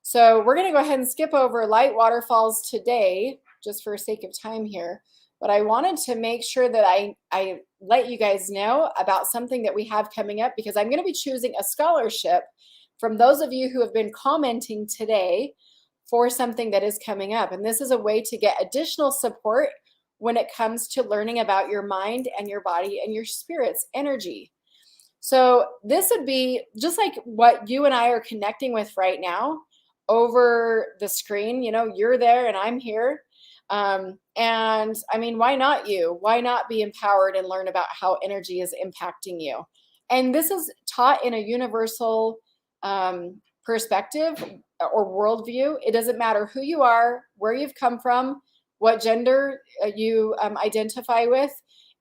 So we're going to go ahead and skip over light waterfalls today, just for sake of time here. But I wanted to make sure that I let you guys know about something that we have coming up, because I'm going to be choosing a scholarship from those of you who have been commenting today for something that is coming up. And this is a way to get additional support when it comes to learning about your mind and your body and your spirit's energy. So this would be just like what you and I are connecting with right now over the screen. You know, you're there and I'm here. And I mean, why not you? Why not be empowered and learn about how energy is impacting you? And this is taught in a universal perspective or worldview. It doesn't matter who you are, where you've come from, what gender you identify with.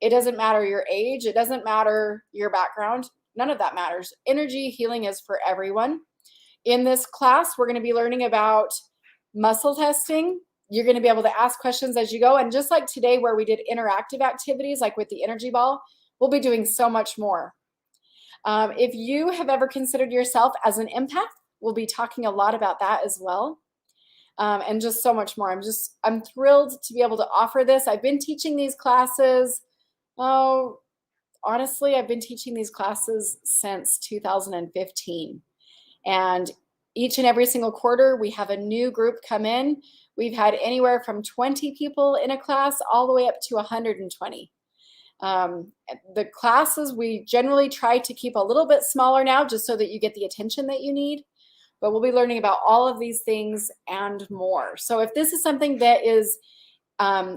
It doesn't matter your age. It doesn't matter your background. None of that matters. Energy healing is for everyone. In this class, we're going to be learning about muscle testing. You're going to be able to ask questions as you go. And just like today, where we did interactive activities, like with the energy ball, we'll be doing so much more. If you have ever considered yourself as an empath, we'll be talking a lot about that as well. And just so much more. I'm thrilled to be able to offer this. I've been teaching these classes. Oh, honestly, I've been teaching these classes since 2015. And each and every single quarter, we have a new group come in. We've had anywhere from 20 people in a class all the way up to 120. The classes, we generally try to keep a little bit smaller now, just so that you get the attention that you need. But we'll be learning about all of these things and more. So if this is something that is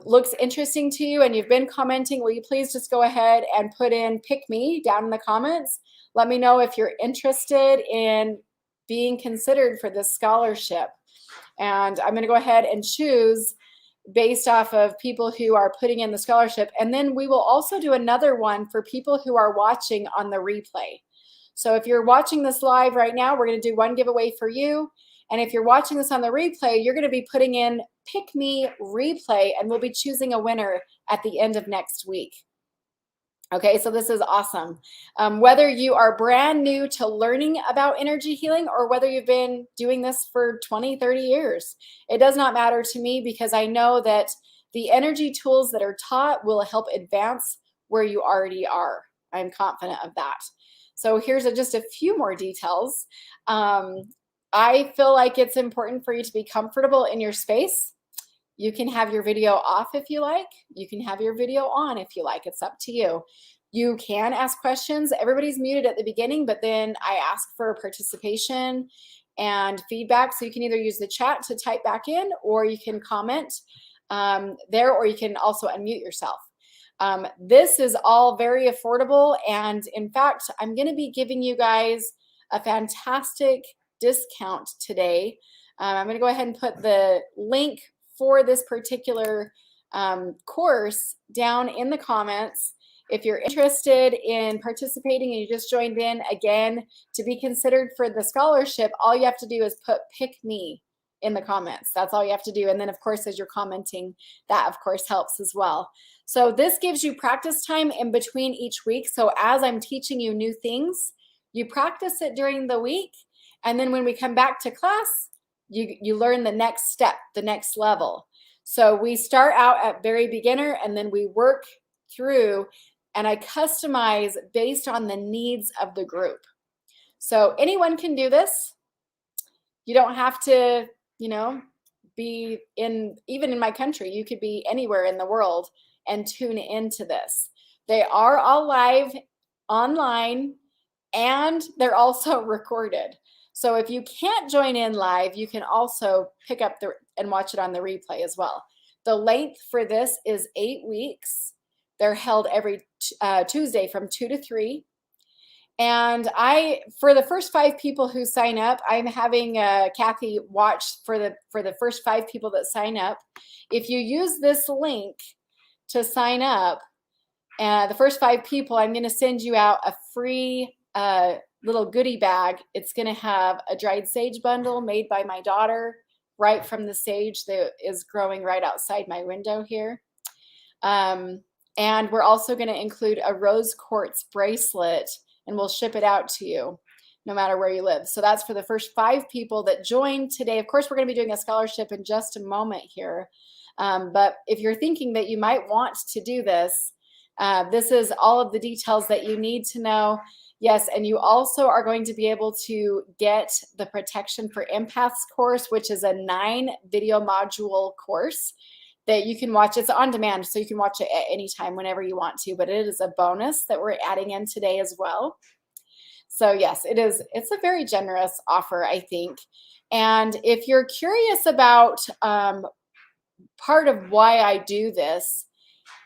looks interesting to you and you've been commenting, will you please just go ahead and put in "pick me" down in the comments. Let me know if you're interested in being considered for this scholarship. And I'm going to go ahead and choose based off of people who are putting in the scholarship. And then we will also do another one for people who are watching on the replay. So if you're watching this live right now, we're going to do one giveaway for you. And if you're watching this on the replay, you're going to be putting in "pick me replay," and we'll be choosing a winner at the end of next week. Okay, so this is awesome. Whether you are brand new to learning about energy healing or whether you've been doing this for 20, 30 years, it does not matter to me, because I know that the energy tools that are taught will help advance where you already are. I'm confident of that. So here's just a few more details. I feel like it's important for you to be comfortable in your space. You can have your video off if you like. You can have your video on if you like. It's up to you. You can ask questions. Everybody's muted at the beginning, but then I ask for participation and feedback. So you can either use the chat to type back in, or you can comment there, or you can also unmute yourself. This is all very affordable. And in fact, I'm going to be giving you guys a fantastic discount today I'm going to go ahead and put the link for this particular course down in the comments. If you're interested in participating and you just joined in, again, to be considered for the scholarship, all you have to do is put "pick me" in the comments. That's all you have to do. And then, of course, as you're commenting, that, of course, helps as well. So this gives you practice time in between each week. So as I'm teaching you new things, you practice it during the week. And then when we come back to class, you learn the next step, the next level. So we start out at very beginner, and then we work through, and I customize based on the needs of the group. So anyone can do this. You don't have to, you know, be even in my country. You could be anywhere in the world and tune into this. They are all live online, and they're also recorded. So if you can't join in live, you can also pick up and watch it on the replay as well. The length for this is 8 weeks. They're held every Tuesday from 2 to 3. And for the first 5 people who sign up, I'm having Kathy watch for the first 5 people that sign up. If you use this link to sign up, the first 5 people, I'm going to send you out a free little goodie bag. It's going to have a dried sage bundle made by my daughter, right from the sage that is growing right outside my window here. And we're also going to include a rose quartz bracelet, and we'll ship it out to you no matter where you live. So that's for the first 5 people that join today. Of course, we're going to be doing a scholarship in just a moment here. But if you're thinking that you might want to do this, this is all of the details that you need to know. Yes, and you also are going to be able to get the Protection for Empaths course, which is a 9-video module course that you can watch. It's on demand, so you can watch it at any time whenever you want to, but it is a bonus that we're adding in today as well. So yes, it is. It's a very generous offer, I think. And if you're curious about part of why I do this,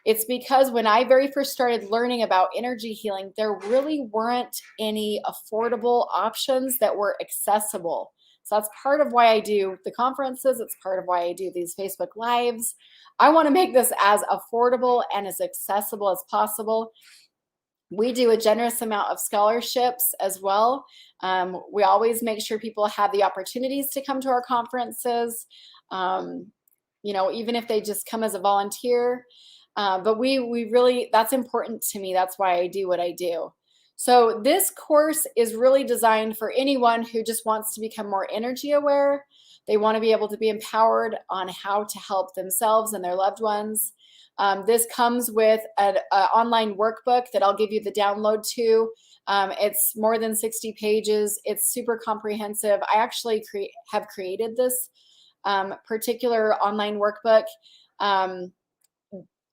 it's because when I very first started learning about energy healing, there really weren't any affordable options that were accessible. So that's part of why I do the conferences. It's part of why I do these Facebook Lives. I want to make this as affordable and as accessible as possible. We do a generous amount of scholarships as well. We always make sure people have the opportunities to come to our conferences, you know, even if they just come as a volunteer. But we really, that's important to me. That's why I do what I do. So this course is really designed for anyone who just wants to become more energy aware. They want to be able to be empowered on how to help themselves and their loved ones. This comes with an online workbook that I'll give you the download to. It's more than 60 pages. It's super comprehensive. I actually have created this particular online workbook.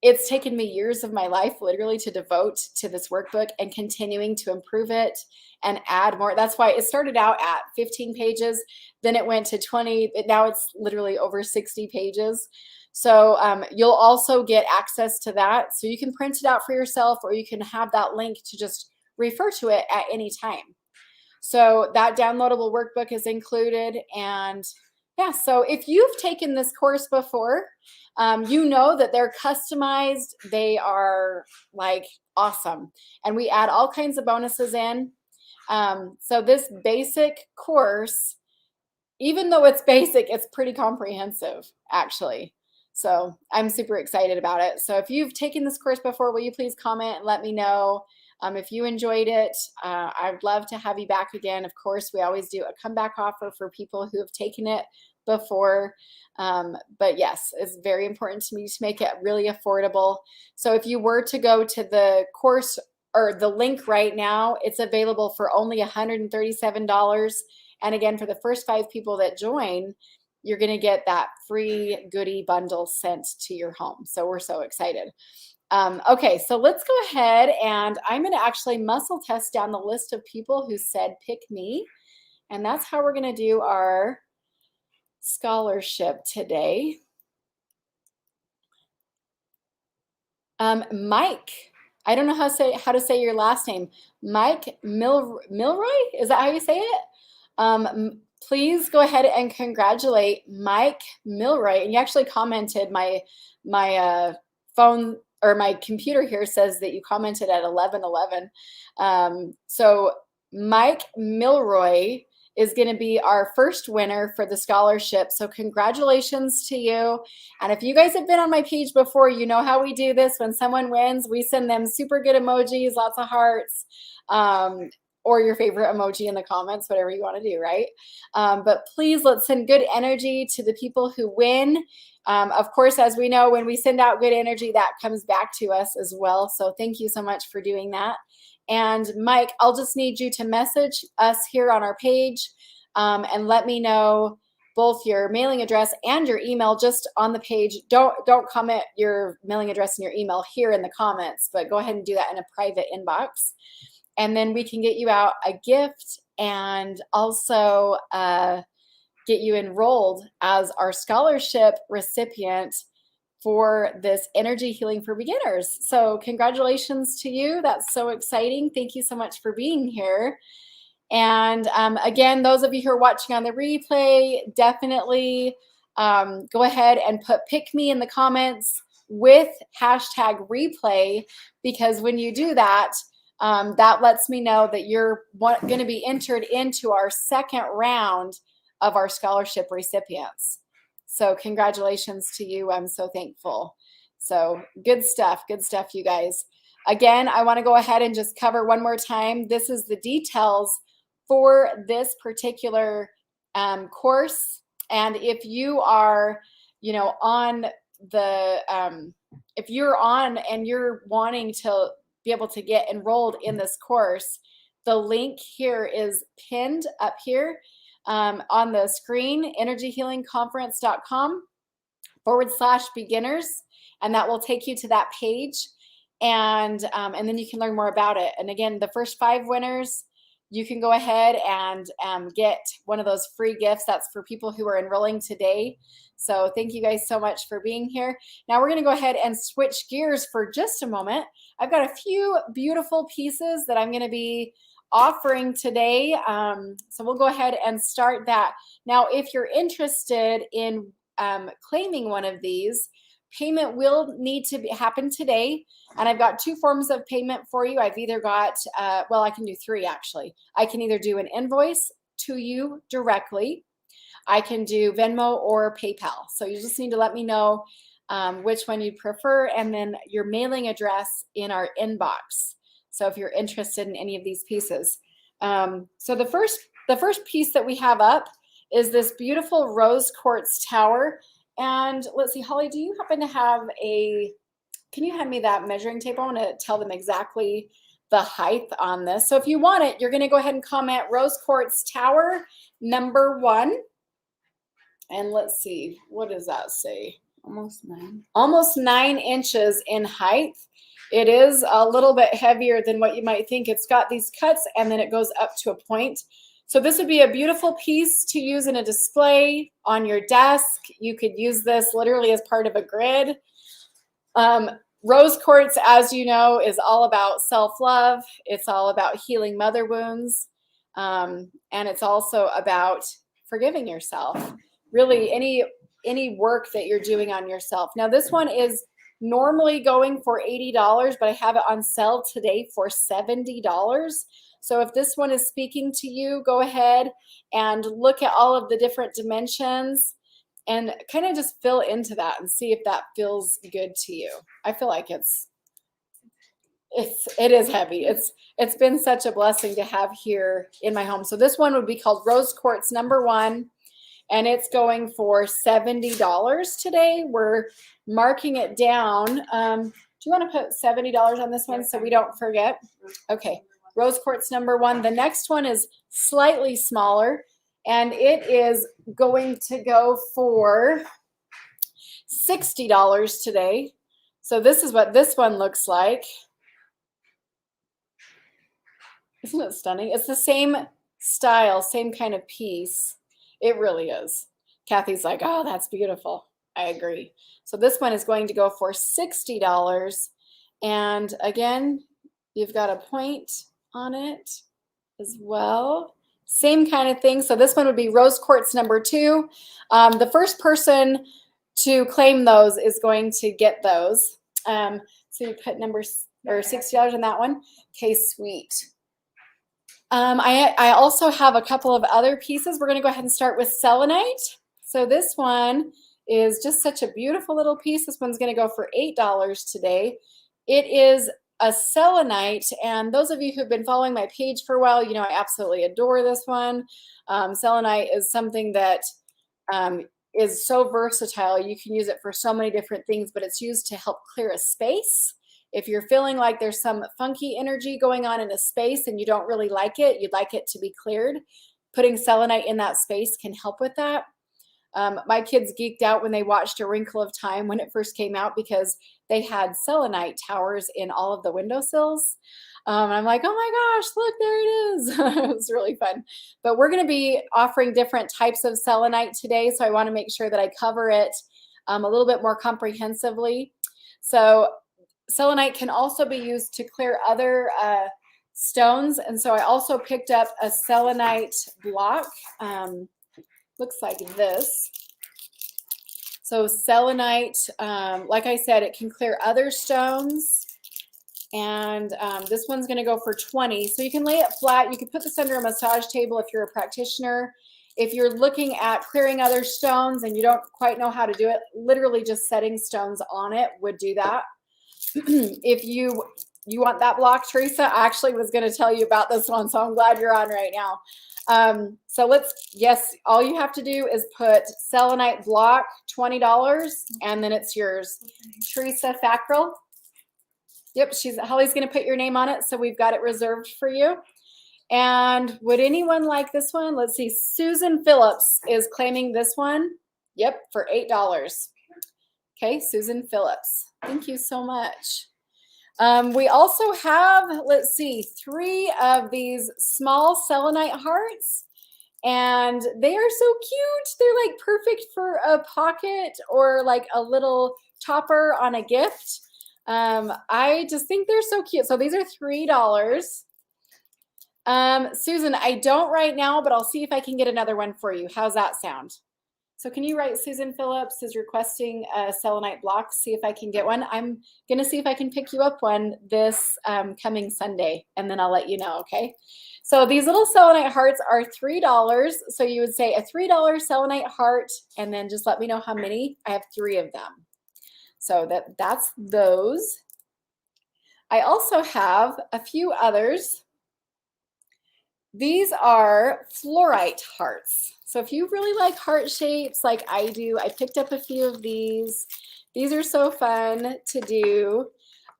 It's taken me years of my life literally to devote to this workbook and continuing to improve it and add more. That's why it started out at 15 pages, then it went to 20. Now it's literally over 60 pages. So you'll also get access to that. So you can print it out for yourself, or you can have that link to just refer to it at any time. So that downloadable workbook is included. And yeah, so if you've taken this course before, you know that they're customized. They are like awesome. And we add all kinds of bonuses in. So this basic course, even though it's basic, it's pretty comprehensive, actually. So I'm super excited about it. So if you've taken this course before, will you please comment and let me know if you enjoyed it. I'd love to have you back again. Of course, we always do a comeback offer for people who have taken it before. But yes, it's very important to me to make it really affordable. So if you were to go to the course or the link right now, it's available for only $137. And again, for the first 5 people that join, you're going to get that free goodie bundle sent to your home. So we're so excited. Okay, so let's go ahead, and I'm going to actually muscle test down the list of people who said pick me. And that's how we're going to do our scholarship today. Mike, I don't know how to say your last name. Mike Milroy, is that how you say it? please go ahead and congratulate Mike Milroy. And you actually commented, my phone or my computer here says that you commented at 11:11. So Mike Milroy is going to be our first winner for the scholarship. So congratulations to you. And if you guys have been on my page before, you know how we do this. When someone wins, we send them super good emojis, lots of hearts, or your favorite emoji in the comments, whatever you want to do, right? But please, let's send good energy to the people who win. Of course, as we know, when we send out good energy, that comes back to us as well. So thank you so much for doing that. And Mike, I'll just need you to message us here on our page and let me know both your mailing address and your email just on the page. Don't comment your mailing address and your email here in the comments, but go ahead and do that in a private inbox. And then we can get you out a gift and also get you enrolled as our scholarship recipient for this energy healing for beginners. So congratulations to you. That's so exciting. Thank you so much for being here. And again, those of you who are watching on the replay, definitely go ahead and put pick me in the comments with hashtag replay, because when you do that, that lets me know that you're going to be entered into our second round of our scholarship recipients. So congratulations to you. I'm so thankful. So good stuff, you guys. Again, I want to go ahead and just cover one more time. This is the details for this particular course. And if you are, on the, if you're on and you're wanting to be able to get enrolled in this course, the link here is pinned up here on the screen, energyhealingconference.com/beginners, and that will take you to that page, and then you can learn more about it. And again, the first 5 winners, you can go ahead and get one of those free gifts. That's for people who are enrolling today. So thank you guys so much for being here. Now we're going to go ahead and switch gears for just a moment. I've got a few beautiful pieces that I'm going to be offering today. So we'll go ahead and start that. Now, if you're interested in claiming one of these, payment will need to happen today. And I've got 2 forms of payment for you. I've either got, well, I can do 3 actually. I can either do an invoice to you directly. I can do Venmo or PayPal. So you just need to let me know which one you prefer, and then your mailing address in our inbox. So if you're interested in any of these pieces. So the first piece that we have up is this beautiful rose quartz tower. And let's see, Holly, do you happen to have can you hand me that measuring tape? I want to tell them exactly the height on this. So if you want it, you're going to go ahead and comment rose quartz tower number 1. And let's see, what does that say? Almost 9. Almost 9 inches in height. It is a little bit heavier than what you might think. It's got these cuts and then it goes up to a point. So this would be a beautiful piece to use in a display on your desk. You could use this literally as part of a grid. Rose quartz, as you know, is all about self-love. It's all about healing mother wounds. And it's also about forgiving yourself. Really, any work that you're doing on yourself. Now, this one is normally going for $80, but I have it on sale today for $70. So if this one is speaking to you, go ahead and look at all of the different dimensions and kind of just fill into that and see if that feels good to you. I feel like it is heavy. It's been such a blessing to have here in my home. So this one would be called Rose Quartz number 1. And it's going for $70 today. We're marking it down. Do you want to put $70 on this one so we don't forget? Okay, rose quartz number 1. The next one is slightly smaller, and it is going to go for $60 today. So this is what this one looks like. Isn't it stunning? It's the same style, same kind of piece. It really is. Kathy's like, oh, that's beautiful. I agree. So this one is going to go for $60. And again, you've got a point on it as well. Same kind of thing. So this one would be rose quartz number 2. The first person to claim those is going to get those. So you put $60 on that one. Okay, sweet. I also have a couple of other pieces. We're going to go ahead and start with selenite. So this one is just such a beautiful little piece. This one's going to go for $8 today. It is a selenite, and those of you who've been following my page for a while, you know I absolutely adore this one. Selenite is something that is so versatile. You can use it for so many different things, but it's used to help clear a space. If you're feeling like there's some funky energy going on in a space and you don't really like it, you'd like it to be cleared, putting selenite in that space can help with that. My kids geeked out when they watched A Wrinkle of Time when it first came out because they had selenite towers in all of the windowsills. And I'm like, oh my gosh, look, there it is. It was really fun. But we're going to be offering different types of selenite today, so I want to make sure that I cover it a little bit more comprehensively. So selenite can also be used to clear other stones. And so I also picked up a selenite block. Looks like this. So selenite, like I said, it can clear other stones. And this one's going to go for $20. So you can lay it flat. You can put this under a massage table if you're a practitioner. If you're looking at clearing other stones and you don't quite know how to do it, literally just setting stones on it would do that. If you want that block, Teresa, I actually was going to tell you about this one, so I'm glad you're on right now. So yes, all you have to do is put selenite block, $20, and then it's yours. Teresa Fackrell. Yep, Holly's going to put your name on it, so we've got it reserved for you. And would anyone like this one? Let's see. Susan Phillips is claiming this one. Yep, for $8. Okay, Susan Phillips. Thank you so much. We also have, let's see, 3 of these small selenite hearts, and they are so cute. They're like perfect for a pocket or like a little topper on a gift. I just think they're so cute. So these are $3. Susan, I don't right now, but I'll see if I can get another one for you. How's that sound? So can you write Susan Phillips is requesting a selenite block, see if I can get one. I'm going to see if I can pick you up one this coming Sunday, and then I'll let you know, okay? So these little selenite hearts are $3. So you would say a $3 selenite heart, and then just let me know how many. I have 3 of them. So that's those. I also have a few others. These are fluorite hearts. So if you really like heart shapes like I do, I picked up a few of these. These are so fun to do.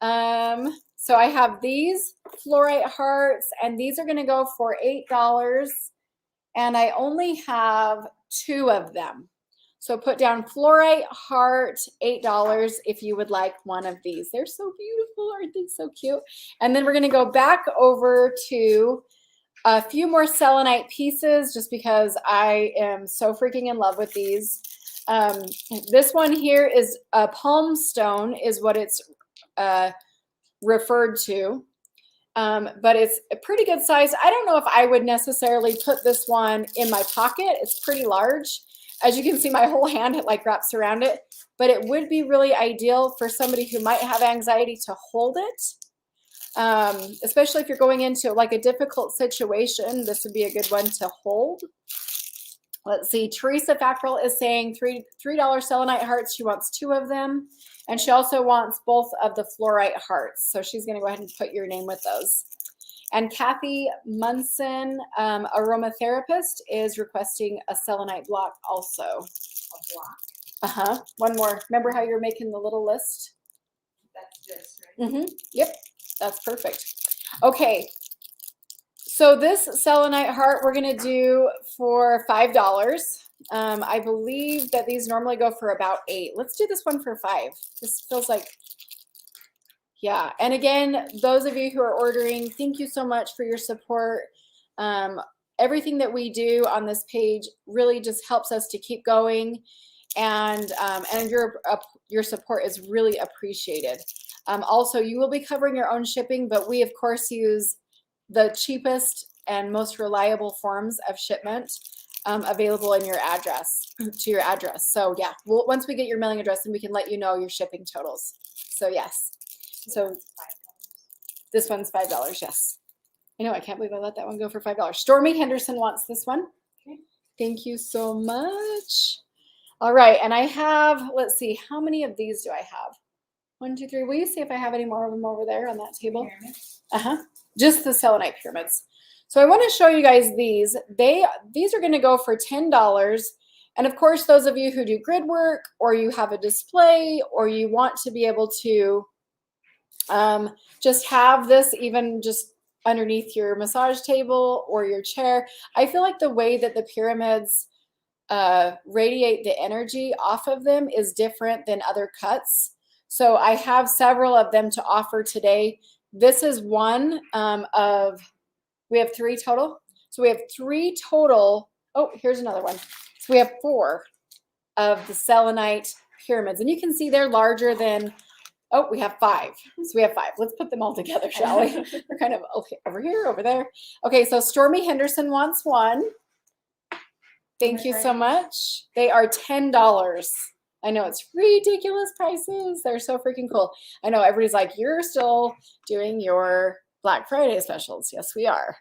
So I have these fluorite hearts, and these are going to go for $8. And I only have 2 of them. So put down fluorite heart, $8 if you would like one of these. They're so beautiful. Aren't they so cute? And then we're going to go back over to a few more selenite pieces just because I am so freaking in love with these. This one here is a palm stone is what it's referred to. But it's a pretty good size. I don't know if I would necessarily put this one in my pocket. It's pretty large. As you can see, my whole hand, it like wraps around it. But it would be really ideal for somebody who might have anxiety to hold it. Especially if you're going into like a difficult situation, this would be a good one to hold. Let's see, Teresa Fackrell is saying $3 selenite hearts. She wants 2 of them. And she also wants both of the fluorite hearts. So she's going to go ahead and put your name with those. And Kathy Munson, aromatherapist, is requesting a selenite block also. A block? One more. Remember how you're making the little list? That's this, right? Yep. That's perfect. Okay. So this selenite heart we're going to do for $5. I believe that these normally go for about $8. Let's do this one for $5. This feels like, yeah. And again, those of you who are ordering, thank you so much for your support. Everything that we do on this page really just helps us to keep going, and your support is really appreciated. Also, you will be covering your own shipping, but we of course use the cheapest and most reliable forms of shipment available in your address, to your address. So yeah, once we get your mailing address, then we can let you know your shipping totals. So yes. So this one's $5, yes. I know, I can't believe I let that one go for $5. Stormy Henderson wants this one. Okay. Thank you so much. All right, and I have, let's see, how many of these do I have? 1, 2, 3. Will you see if I have any more of them over there on that table? Just the Selenite Pyramids. So I want to show you guys these. These are going to go for $10. And of course, those of you who do grid work, or you have a display, or you want to be able to just have this even just underneath your massage table or your chair. I feel like the way that the pyramids radiate the energy off of them is different than other cuts. So I have several of them to offer today. This is one we have 3 total. So we have 3 total. Oh, here's another one. So we have 4 of the Selenite Pyramids. And you can see they're larger than, oh, we have 5. So we have 5. Let's put them all together, shall we? They're kind of okay, over here, over there. Okay, so Stormy Henderson wants one. Thank you so much. They are $10. I know, it's ridiculous prices. They're so freaking cool. I know everybody's like, you're still doing your Black Friday specials. Yes, we are.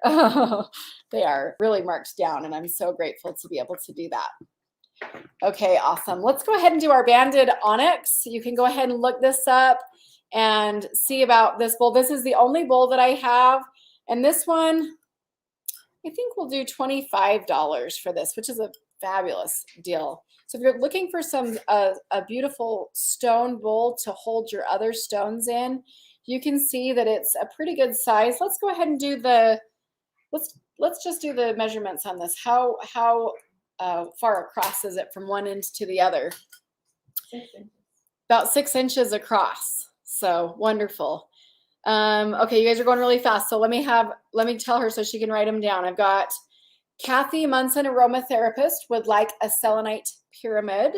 They are really marked down, and I'm so grateful to be able to do that. Okay, awesome. Let's go ahead and do our banded onyx. You can go ahead and look this up and see about this bowl. This is the only bowl that I have, and this one, I think we'll do $25 for this, which is a fabulous deal. So if you're looking for a beautiful stone bowl to hold your other stones in, you can see that it's a pretty good size. Let's go ahead and do let's just do the measurements on this. How far across is it from one end to the other? 6 inches. About 6 inches across. So wonderful. Okay, you guys are going really fast. So let me tell her so she can write them down. I've got Kathy Munson, aromatherapist, would like a Selenite Pyramid.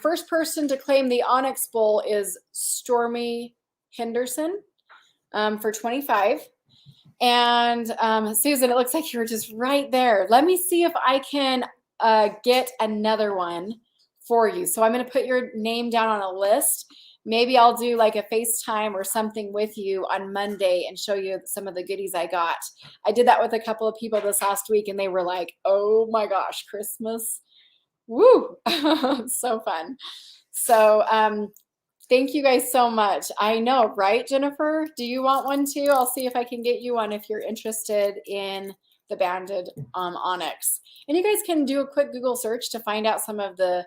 First person to claim the Onyx bowl is Stormy Henderson for $25. And Susan, it looks like you were just right there. Let me see if I can get another one for you. So I'm going to put your name down on a list. Maybe I'll do like a FaceTime or something with you on Monday and show you some of the goodies I got. I did that with a couple of people this last week, and they were like, oh my gosh, Christmas. Woo! So fun. So thank you guys so much. I know, right, Jennifer? Do you want one too? I'll see if I can get you one if you're interested in the banded onyx. And you guys can do a quick Google search to find out some of the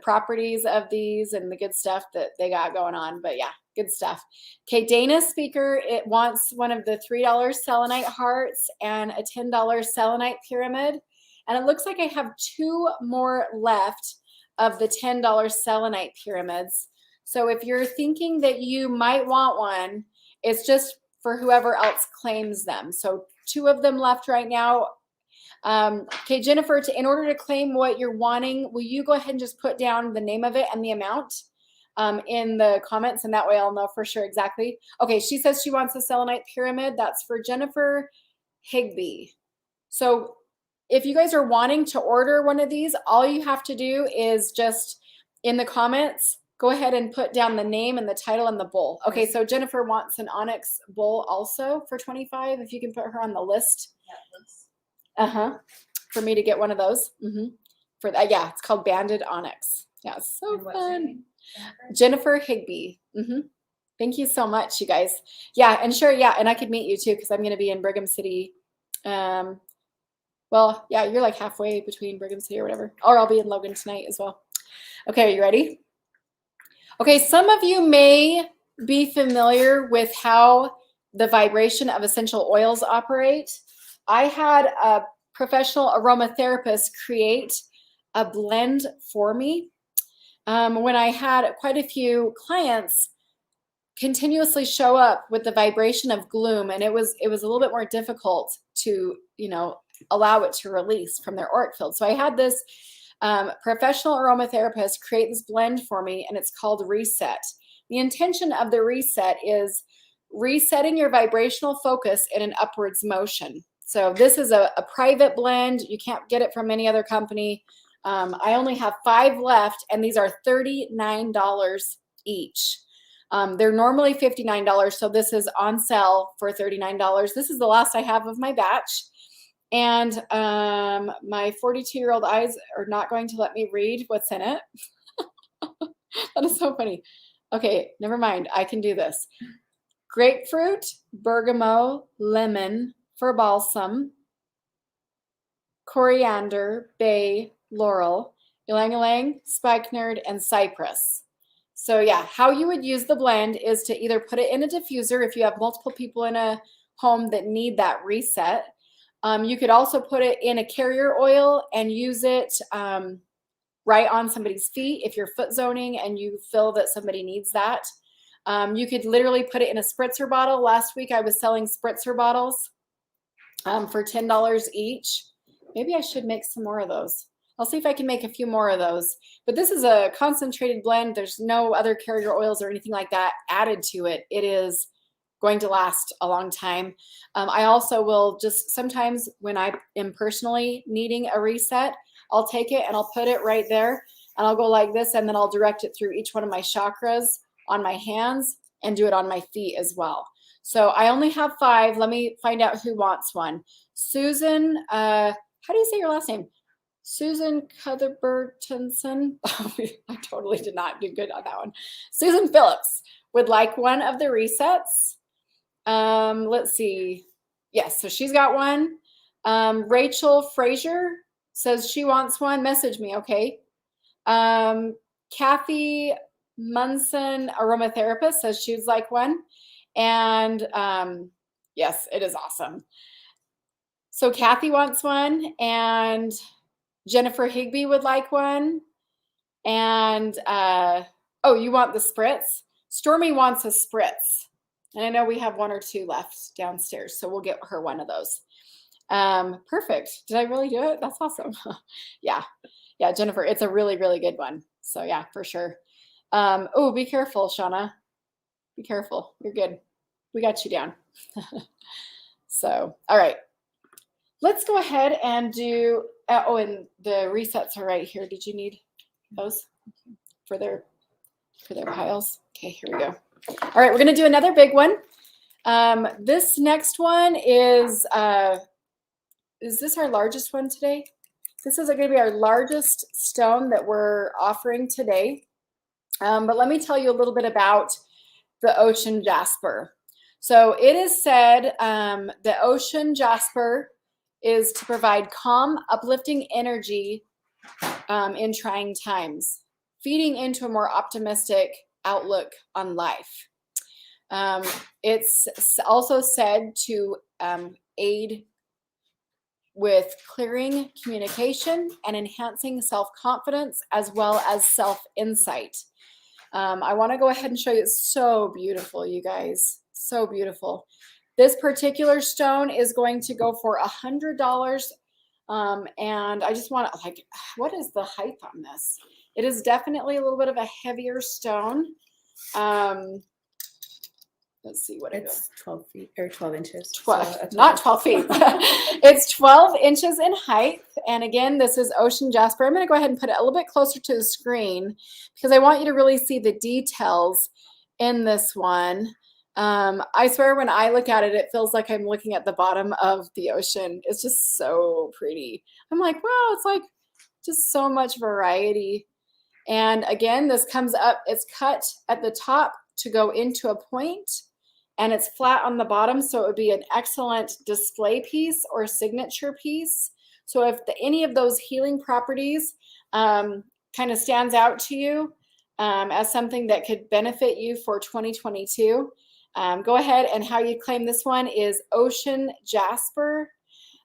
properties of these and the good stuff that they got going on. But yeah, good stuff. Okay, Dana Speaker, it wants one of the $3 selenite hearts and a $10 selenite pyramid. And it looks like I have 2 more left of the $10 selenite pyramids. So if you're thinking that you might want one, it's just for whoever else claims them. So 2 of them left right now. Okay, Jennifer, in order to claim what you're wanting, will you go ahead and just put down the name of it and the amount in the comments, and that way I'll know for sure exactly. Okay, she says she wants a selenite pyramid. That's for Jennifer Higby. So if you guys are wanting to order one of these, all you have to do is just in the comments, go ahead and put down the name and the title and the bowl. Okay, so Jennifer wants an onyx bowl also for $25. If you can put her on the list. For me to get one of those. For that, yeah, it's called banded onyx. Yeah, so fun. Jennifer Higby. Thank you so much, you guys. Yeah, and sure, yeah, and I could meet you too because I'm going to be in Brigham City. Well, yeah, you're like halfway between Brigham City or whatever, or I'll be in Logan tonight as well. Okay, are you ready? Okay, some of you may be familiar with how the vibration of essential oils operate. I had a professional aromatherapist create a blend for me when I had quite a few clients continuously show up with the vibration of gloom, and it was a little bit more difficult to, allow it to release from their auric field. So I had this professional aromatherapist create this blend for me, and it's called Reset. The intention of the reset is resetting your vibrational focus in an upwards motion. So this is a private blend. You can't get it from any other company. I only have 5 left, and these are $39 each. They're normally $59, so this is on sale for $39. This is the last I have of my batch. And my 42-year-old eyes are not going to let me read what's in it. That is so funny. Okay, never mind. I can do this. Grapefruit, bergamot, lemon for balsam, coriander, bay, laurel, ylang-ylang, spikenard, and cypress. So yeah, how you would use the blend is to either put it in a diffuser if you have multiple people in a home that need that reset. You could also put it in a carrier oil and use it right on somebody's feet if you're foot zoning and you feel that somebody needs that. You could literally put it in a spritzer bottle. Last week I was selling spritzer bottles for $10 each. Maybe I should make some more of those. I'll see if I can make a few more of those. But this is a concentrated blend. There's no other carrier oils or anything like that added to it. It is going to last a long time. I also will just sometimes when I am personally needing a reset, I'll take it and I'll put it right there and I'll go like this and then I'll direct it through each one of my chakras on my hands and do it on my feet as well. So I only have 5. Let me find out who wants one. Susan, how do you say your last name? Susan Cutherbertenson. I totally did not do good on that one. Susan Phillips would like one of the resets. Let's see. Yes, so she's got one. Rachel Frazier says she wants one. Message me, okay? Kathy Munson, aromatherapist, says she'd like one. And yes, it is awesome. So Kathy wants one, and Jennifer Higby would like one. And oh, you want the spritz? Stormy wants a spritz. And I know we have 1 or 2 left downstairs, so we'll get her one of those. Perfect. Did I really do it? That's awesome. Yeah, Jennifer, it's a really, really good one. So yeah, for sure. Oh, be careful, Shauna. Be careful. You're good. We got you down. So, all right. Let's go ahead and do, oh, and the resets are right here. Did you need those for their piles? Okay, here we go. All right, we're going to do another big one. This next one is this our largest one today? This is going to be our largest stone that we're offering today. But let me tell you a little bit about the ocean jasper. So it is said the ocean jasper is to provide calm, uplifting energy in trying times, feeding into a more optimistic outlook on life. It's also said to aid with clearing communication and enhancing self-confidence as well as self-insight. I want to go ahead and show you. It's so beautiful, you guys. So beautiful. This particular stone is going to go for $100. And I just want to, like, what is the height on this? It is definitely a little bit of a heavier stone. Let's see what it's 12 feet or 12 inches. 12, so not 12 feet. It's 12 inches in height. And again, this is ocean jasper. I'm going to go ahead and put it a little bit closer to the screen because I want you to really see the details in this one. I swear when I look at it, it feels like I'm looking at the bottom of the ocean. It's just so pretty. I'm like, wow, it's like just so much variety. And again, this comes up, it's cut at the top to go into a point, and it's flat on the bottom, so it would be an excellent display piece or signature piece. So if any of those healing properties kind of stands out to you as something that could benefit you for 2022, go ahead, and how you claim this one is Ocean Jasper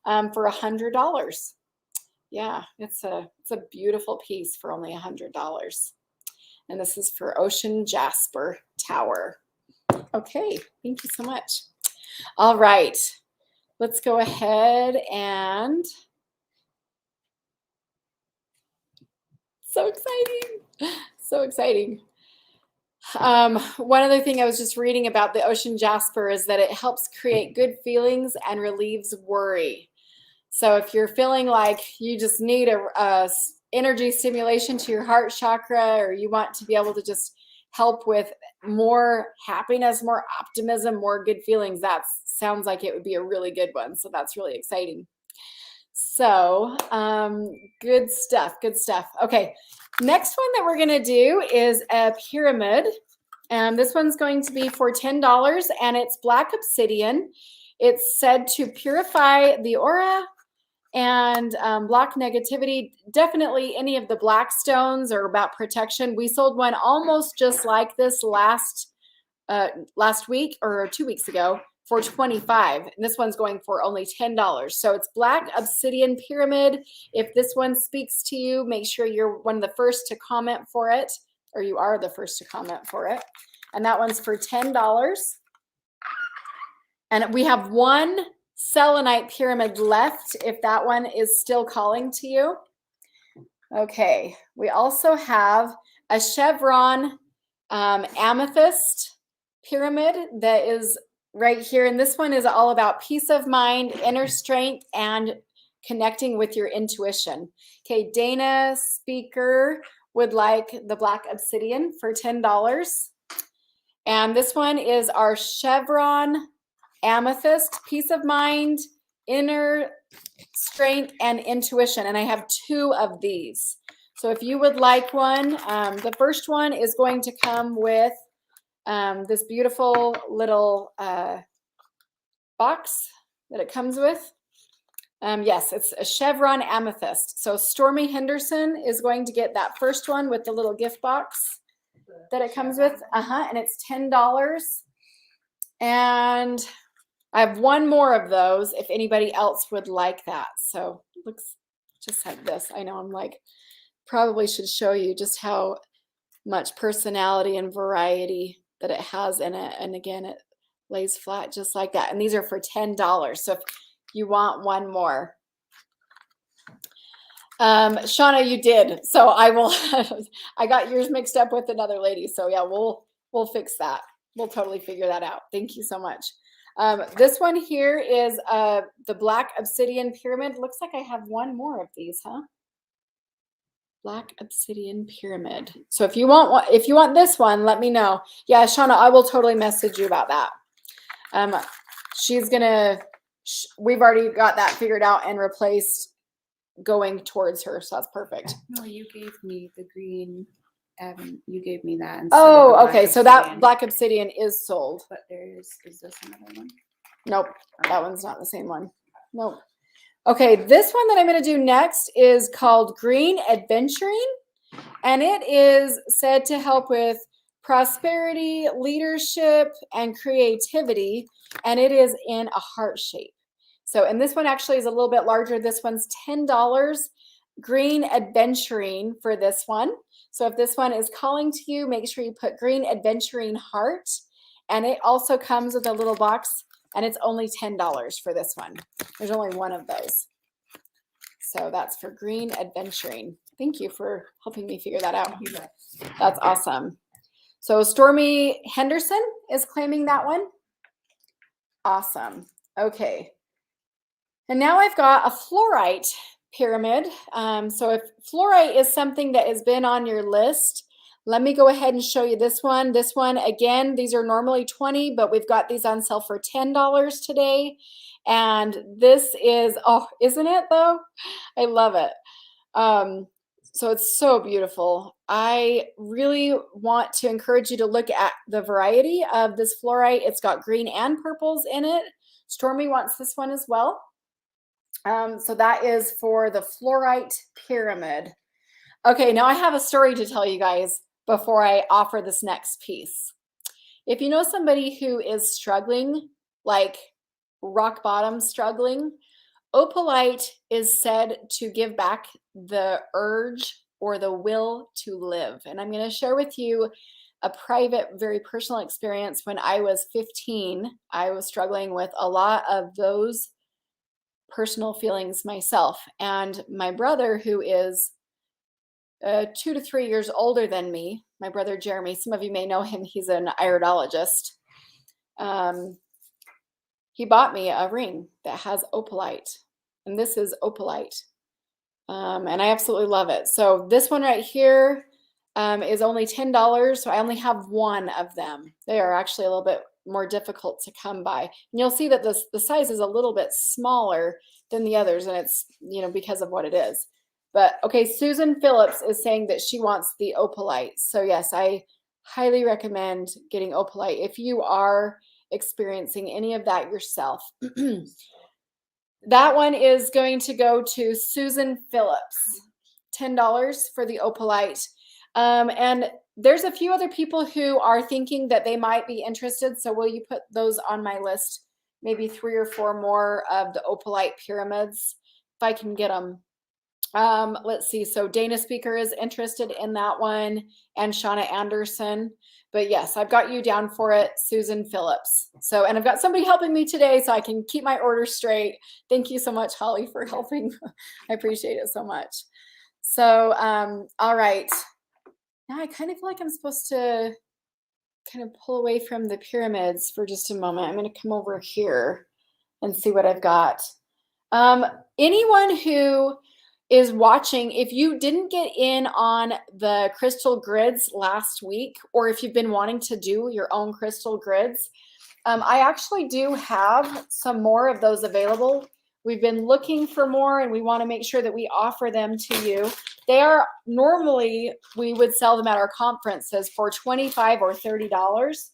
for $100. Yeah, it's a beautiful piece for only $100. And this is for Ocean Jasper Tower. Okay, thank you so much. All right, let's go ahead and so exciting. So exciting. One other thing I was just reading about the ocean jasper is that it helps create good feelings and relieves worry. So if you're feeling like you just need a energy stimulation to your heart chakra, or you want to be able to just help with more happiness, more optimism, more good feelings, that sounds like it would be a really good one. So that's really exciting. So good stuff, good stuff. Okay, next one that we're going to do is a pyramid. This one's going to be for $10, and it's black obsidian. It's said to purify the aura and block negativity. Definitely any of the black stones are about protection. We sold one almost just like this last week or 2 weeks ago for $25, and this one's going for only $10. So it's black obsidian pyramid. If this one speaks to you, make sure you're one of the first to comment for it, or you are the first to comment for it. And that one's for $10. And we have one Selenite pyramid left if that one is still calling to you. Okay, we also have a chevron amethyst pyramid that is right here. And this one is all about peace of mind, inner strength, and connecting with your intuition. Okay, Dana Speaker would like the black obsidian for $10. And this one is our chevron amethyst, peace of mind, inner strength, and intuition. And I have 2 of these. So if you would like one, the first one is going to come with this beautiful little box that it comes with. Yes, it's a chevron amethyst. So Stormy Henderson is going to get that first one with the little gift box that it comes with. And it's $10. And I have one more of those if anybody else would like that. So it looks just like this. I know I'm like, probably should show you just how much personality and variety that it has in it. And again, it lays flat just like that. And these are for $10. So if you want one more. Shauna, you did. So I will, I got yours mixed up with another lady. So yeah, we'll fix that. We'll totally figure that out. Thank you so much. This one here is the black obsidian pyramid. Looks like I have one more of these, huh? Black obsidian pyramid. So if you want this one, let me know. Yeah, Shauna, I will totally message you about that. We've already got that figured out and replaced going towards her, so that's perfect. No, you gave me the green. You gave me that. Oh, okay. So that black obsidian is sold. But is this another one? Nope, that one's not the same one. Nope. Okay, this one that I'm going to do next is called Green Adventuring, and it is said to help with prosperity, leadership, and creativity, and it is in a heart shape. So, and this one actually is a little bit larger. This one's $10. Green Adventuring for this one. So if this one is calling to you, make sure you put Green Adventuring Heart, and it also comes with a little box, and it's only $10 for this one. There's only one of those. So that's for Green Adventuring. Thank you for helping me figure that out. That's awesome. So Stormy Henderson is claiming that one. Awesome. Okay. And now I've got a fluorite pyramid. So if fluorite is something that has been on your list, let me go ahead and show you this one. This one, again, these are normally $20, but we've got these on sale for $10 today. And this is, oh, isn't it though? I love it. So it's so beautiful. I really want to encourage you to look at the variety of this fluorite. It's got green and purples in it. Stormy wants this one as well. So that is for the fluorite pyramid. Okay, now I have a story to tell you guys before I offer this next piece. If you know somebody who is struggling, like rock bottom struggling, opalite is said to give back the urge or the will to live. And I'm going to share with you a private, very personal experience. When I was 15, I was struggling with a lot of those personal feelings myself. And my brother, who is 2 to 3 years older than me, my brother Jeremy. Some of you may know him. He's an iridologist. He bought me a ring that has opalite, and this is opalite. And I absolutely love it. So this one right here is only $10. So I only have one of them. They are actually a little bit more difficult to come by. And you'll see that the size is a little bit smaller than the others, and it's, you know, because of what it is. But okay, Susan Phillips is saying that she wants the opalite. So yes, I highly recommend getting opalite if you are experiencing any of that yourself. That one is going to go to Susan Phillips, $10 for the opalite. And there's a few other people who are thinking that they might be interested. So will you put those on my list? Maybe 3 or 4 more of the opalite pyramids, if I can get them. Let's see. So Dana Speaker is interested in that one, and Shauna Anderson. But yes, I've got you down for it, Susan Phillips. So, and I've got somebody helping me today so I can keep my order straight. Thank you so much, Holly, for helping. I appreciate it so much. So, all right. Now I kind of feel like I'm supposed to kind of pull away from the pyramids for just a moment. I'm going to come over here and see what I've got. Anyone who is watching, if you didn't get in on the crystal grids last week, or if you've been wanting to do your own crystal grids, I actually do have some more of those available. We've been looking for more, and we want to make sure that we offer them to you. They are normally, we would sell them at our conferences for $25 or $30.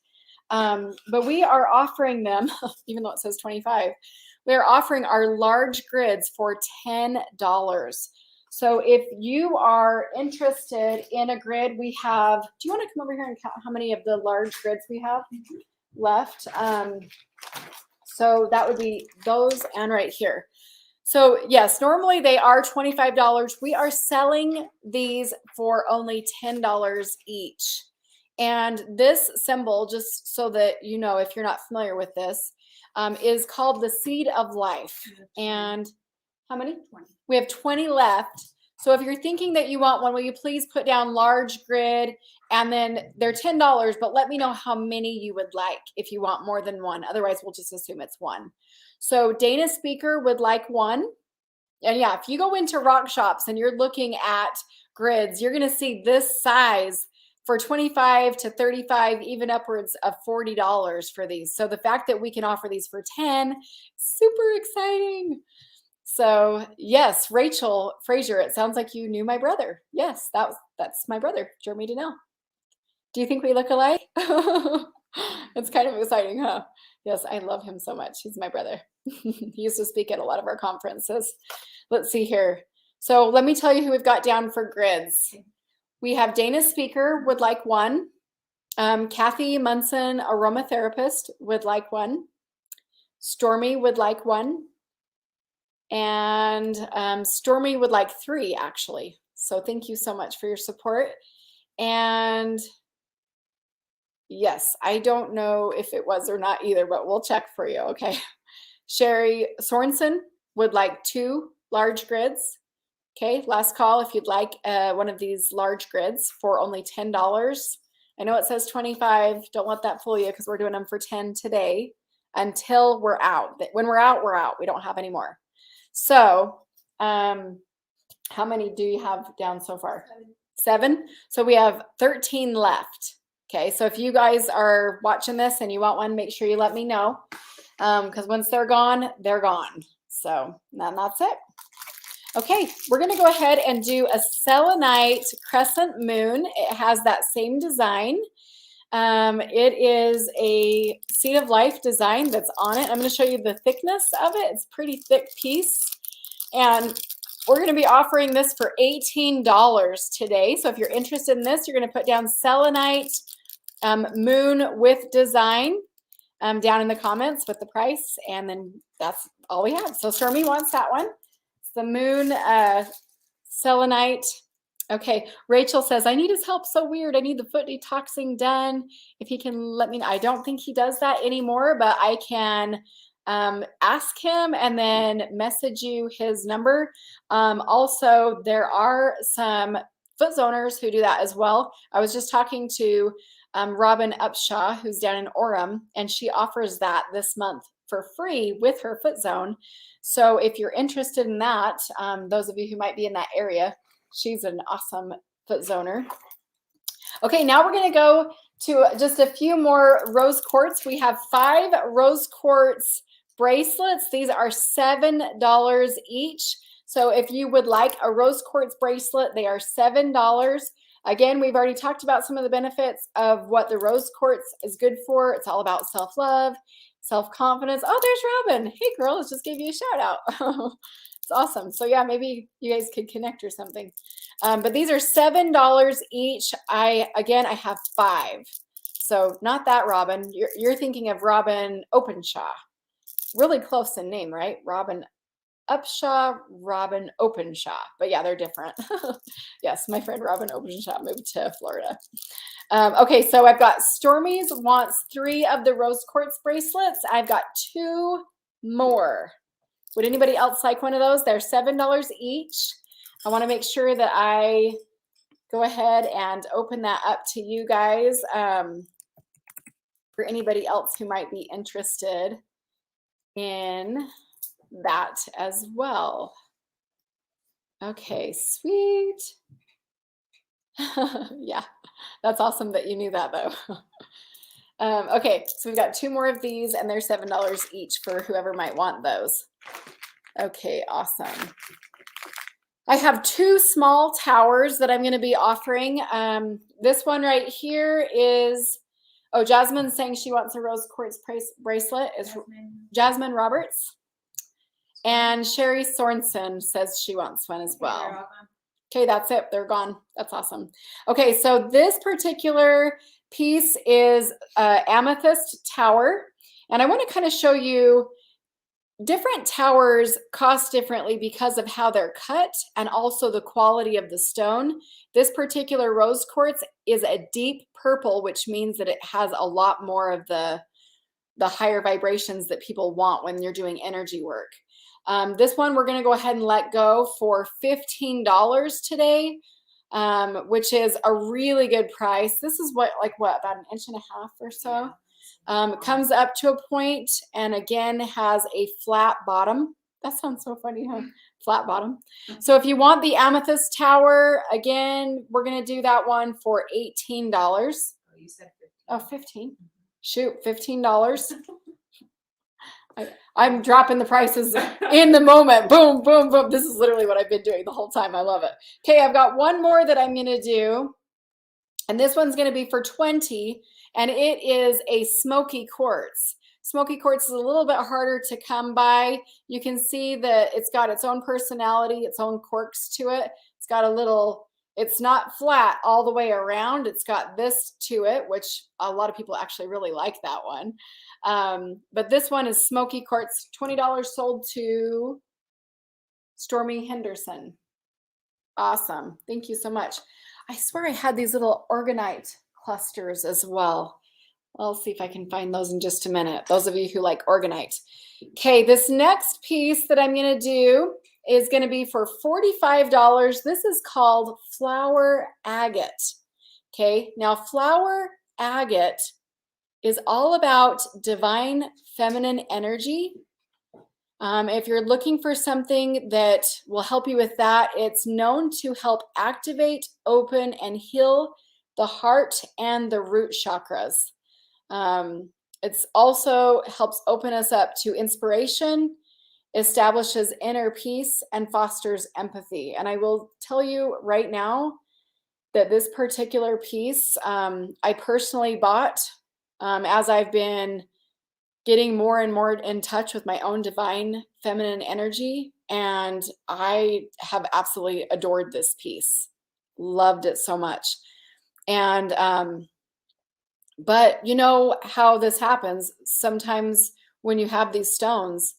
But we are offering them, even though it says 25, we're offering our large grids for $10. So if you are interested in a grid, we have, do you want to come over here and count how many of the large grids we have left? So that would be those and right here. So yes, normally they are $25. We are selling these for only $10 each. And this symbol, just so that you know, if you're not familiar with this, is called the Seed of Life. And how many? 20. We have 20 left. So if you're thinking that you want one, will you please put down large grid, and then they're $10, but let me know how many you would like if you want more than one. Otherwise, we'll just assume it's one. So Dana Speaker would like one. And yeah, if you go into rock shops and you're looking at grids, you're going to see this size for 25 to 35, even upwards of $40 for these. So the fact that we can offer these for 10, super exciting. So yes, Rachel Frazier, it sounds like you knew my brother. Yes, that's my brother, Jeremy Donnell. Do you think we look alike? It's kind of exciting, huh? Yes, I love him so much. He's my brother. He used to speak at a lot of our conferences. Let's see here. So let me tell you who we've got down for grids. We have Dana Speaker would like one. Kathy Munson, aromatherapist, would like one. Stormy would like one. And Stormy would like 3, actually. So thank you so much for your support. And yes, I don't know if it was or not either, but we'll check for you, okay? Sherry Sorensen would like 2 large grids. Okay, last call if you'd like one of these large grids for only $10. I know it says 25. Don't let that fool you, because we're doing them for 10 today until we're out. When we're out, we're out. We don't have any more. So how many do you have down so far? 7. So we have 13 left. Okay, so if you guys are watching this and you want one, make sure you let me know, because once they're gone, they're gone. So then that's it. Okay, we're going to go ahead and do a selenite crescent moon. It has that same design. It is a Seed of Life design that's on it. I'm going to show you the thickness of it. It's a pretty thick piece. And we're going to be offering this for $18 today. So if you're interested in this, you're going to put down selenite moon with design down in the comments with the price. And then that's all we have. So Stormy wants that one. It's the moon selenite. Okay, Rachel says, I need his help. So weird. I need the foot detoxing done. If he can let me know. I don't think he does that anymore, but I can ask him and then message you his number. Also, there are some foot zoners who do that as well. I was just talking to Robin Upshaw, who's down in Orem, and she offers that this month for free with her foot zone. So if you're interested in that, those of you who might be in that area, she's an awesome foot zoner. Okay, now we're going to go to just a few more rose quartz. We have 5 rose quartz bracelets. These are $7 each. So if you would like a rose quartz bracelet, they are $7. Again, we've already talked about some of the benefits of what the rose quartz is good for. It's all about self-love, self-confidence. Oh, there's Robin. Hey, girl, let's just give you a shout out. It's awesome. So yeah, maybe you guys could connect or something. But these are $7 each. I have 5. So not that Robin. You're thinking of Robin Openshaw. Really close in name, right? Robin Upshaw, Robin Openshaw. But yeah, they're different. Yes, my friend Robin Openshaw moved to Florida. Okay, so I've got Stormy's wants 3 of the rose quartz bracelets. I've got 2 more. Would anybody else like one of those? They're $7 each. I want to make sure that I go ahead and open that up to you guys for anybody else who might be interested in that as well. Okay, sweet. Yeah, that's awesome that you knew that though. Okay, so we've got 2 more of these and they're $7 each for whoever might want those. Okay, awesome. I have 2 small towers that I'm going to be offering. This one right here is, oh, Jasmine's saying she wants a rose quartz bracelet. Is Jasmine Roberts. And Sherry Sorensen says she wants one as well. Okay, that's it. They're gone. That's awesome. Okay, so this particular piece is Amethyst Tower. And I want to kind of show you different towers cost differently because of how they're cut and also the quality of the stone. This particular rose quartz is a deep purple, which means that it has a lot more of the higher vibrations that people want when you're doing energy work. This one we're going to go ahead and let go for $15 today, which is a really good price. This is what, about 1.5 inches or so. It comes up to a point and again has a flat bottom. That sounds so funny, huh? Flat bottom. So if you want the Amethyst Tower, again, we're going to do that one for $18. Oh, you said 15. Oh, 15. Shoot, $15. I'm dropping the prices in the moment. Boom, boom, boom. This is literally what I've been doing the whole time. I love it. Okay, I've got one more that I'm going to do. And this one's going to be for $20. And it is a smoky quartz. Smoky quartz is a little bit harder to come by. You can see that it's got its own personality, its own quirks to it. It's got a little, it's not flat all the way around. It's got this to it, which a lot of people actually really like that one. But this one is smoky quartz, $20 sold to Stormy Henderson. Awesome. Thank you so much. I swear I had these little Organite clusters as well. I'll see if I can find those in just a minute. Those of you who like Organite. Okay, this next piece that I'm going to do is going to be for $45. This is called Flower Agate. Okay, now Flower Agate is all about divine feminine energy. If you're looking for something that will help you with that, it's known to help activate, open, and heal the heart and the root chakras. It's also helps open us up to inspiration, establishes inner peace, and fosters empathy. And I will tell you right now that this particular piece I personally bought as I've been getting more and more in touch with my own divine feminine energy. And I have absolutely adored this piece. Loved it so much. And, but you know how this happens. Sometimes when you have these stones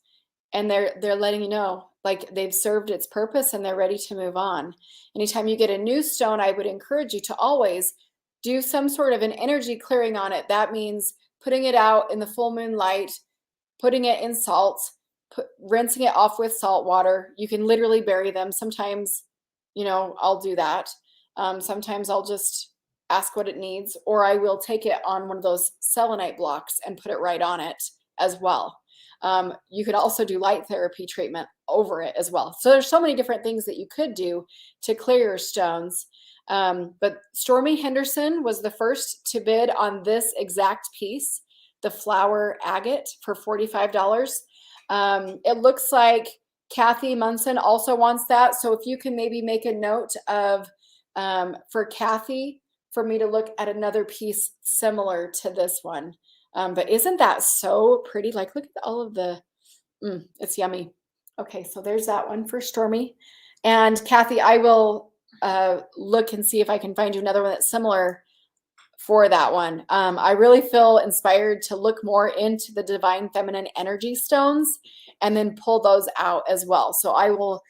and they're letting you know, like they've served its purpose and they're ready to move on. Anytime you get a new stone, I would encourage you to always do some sort of an energy clearing on it. That means putting it out in the full moon light, putting it in salt, rinsing it off with salt water. You can literally bury them. Sometimes, you know, I'll do that. Sometimes I'll just ask what it needs, or I will take it on one of those selenite blocks and put it right on it as well. You could also do light therapy treatment over it as well. So there's so many different things that you could do to clear your stones. But Stormy Henderson was the first to bid on this exact piece, the flower agate, for $45. It looks like Kathy Munson also wants that. So if you can maybe make a note of, for Kathy, for me to look at another piece similar to this one. But isn't that so pretty? Like, look at all of the, it's yummy. Okay, so there's that one for Stormy. And Kathy, I will look and see if I can find you another one that's similar for that one. I really feel inspired to look more into the divine feminine energy stones and then pull those out as well. So I will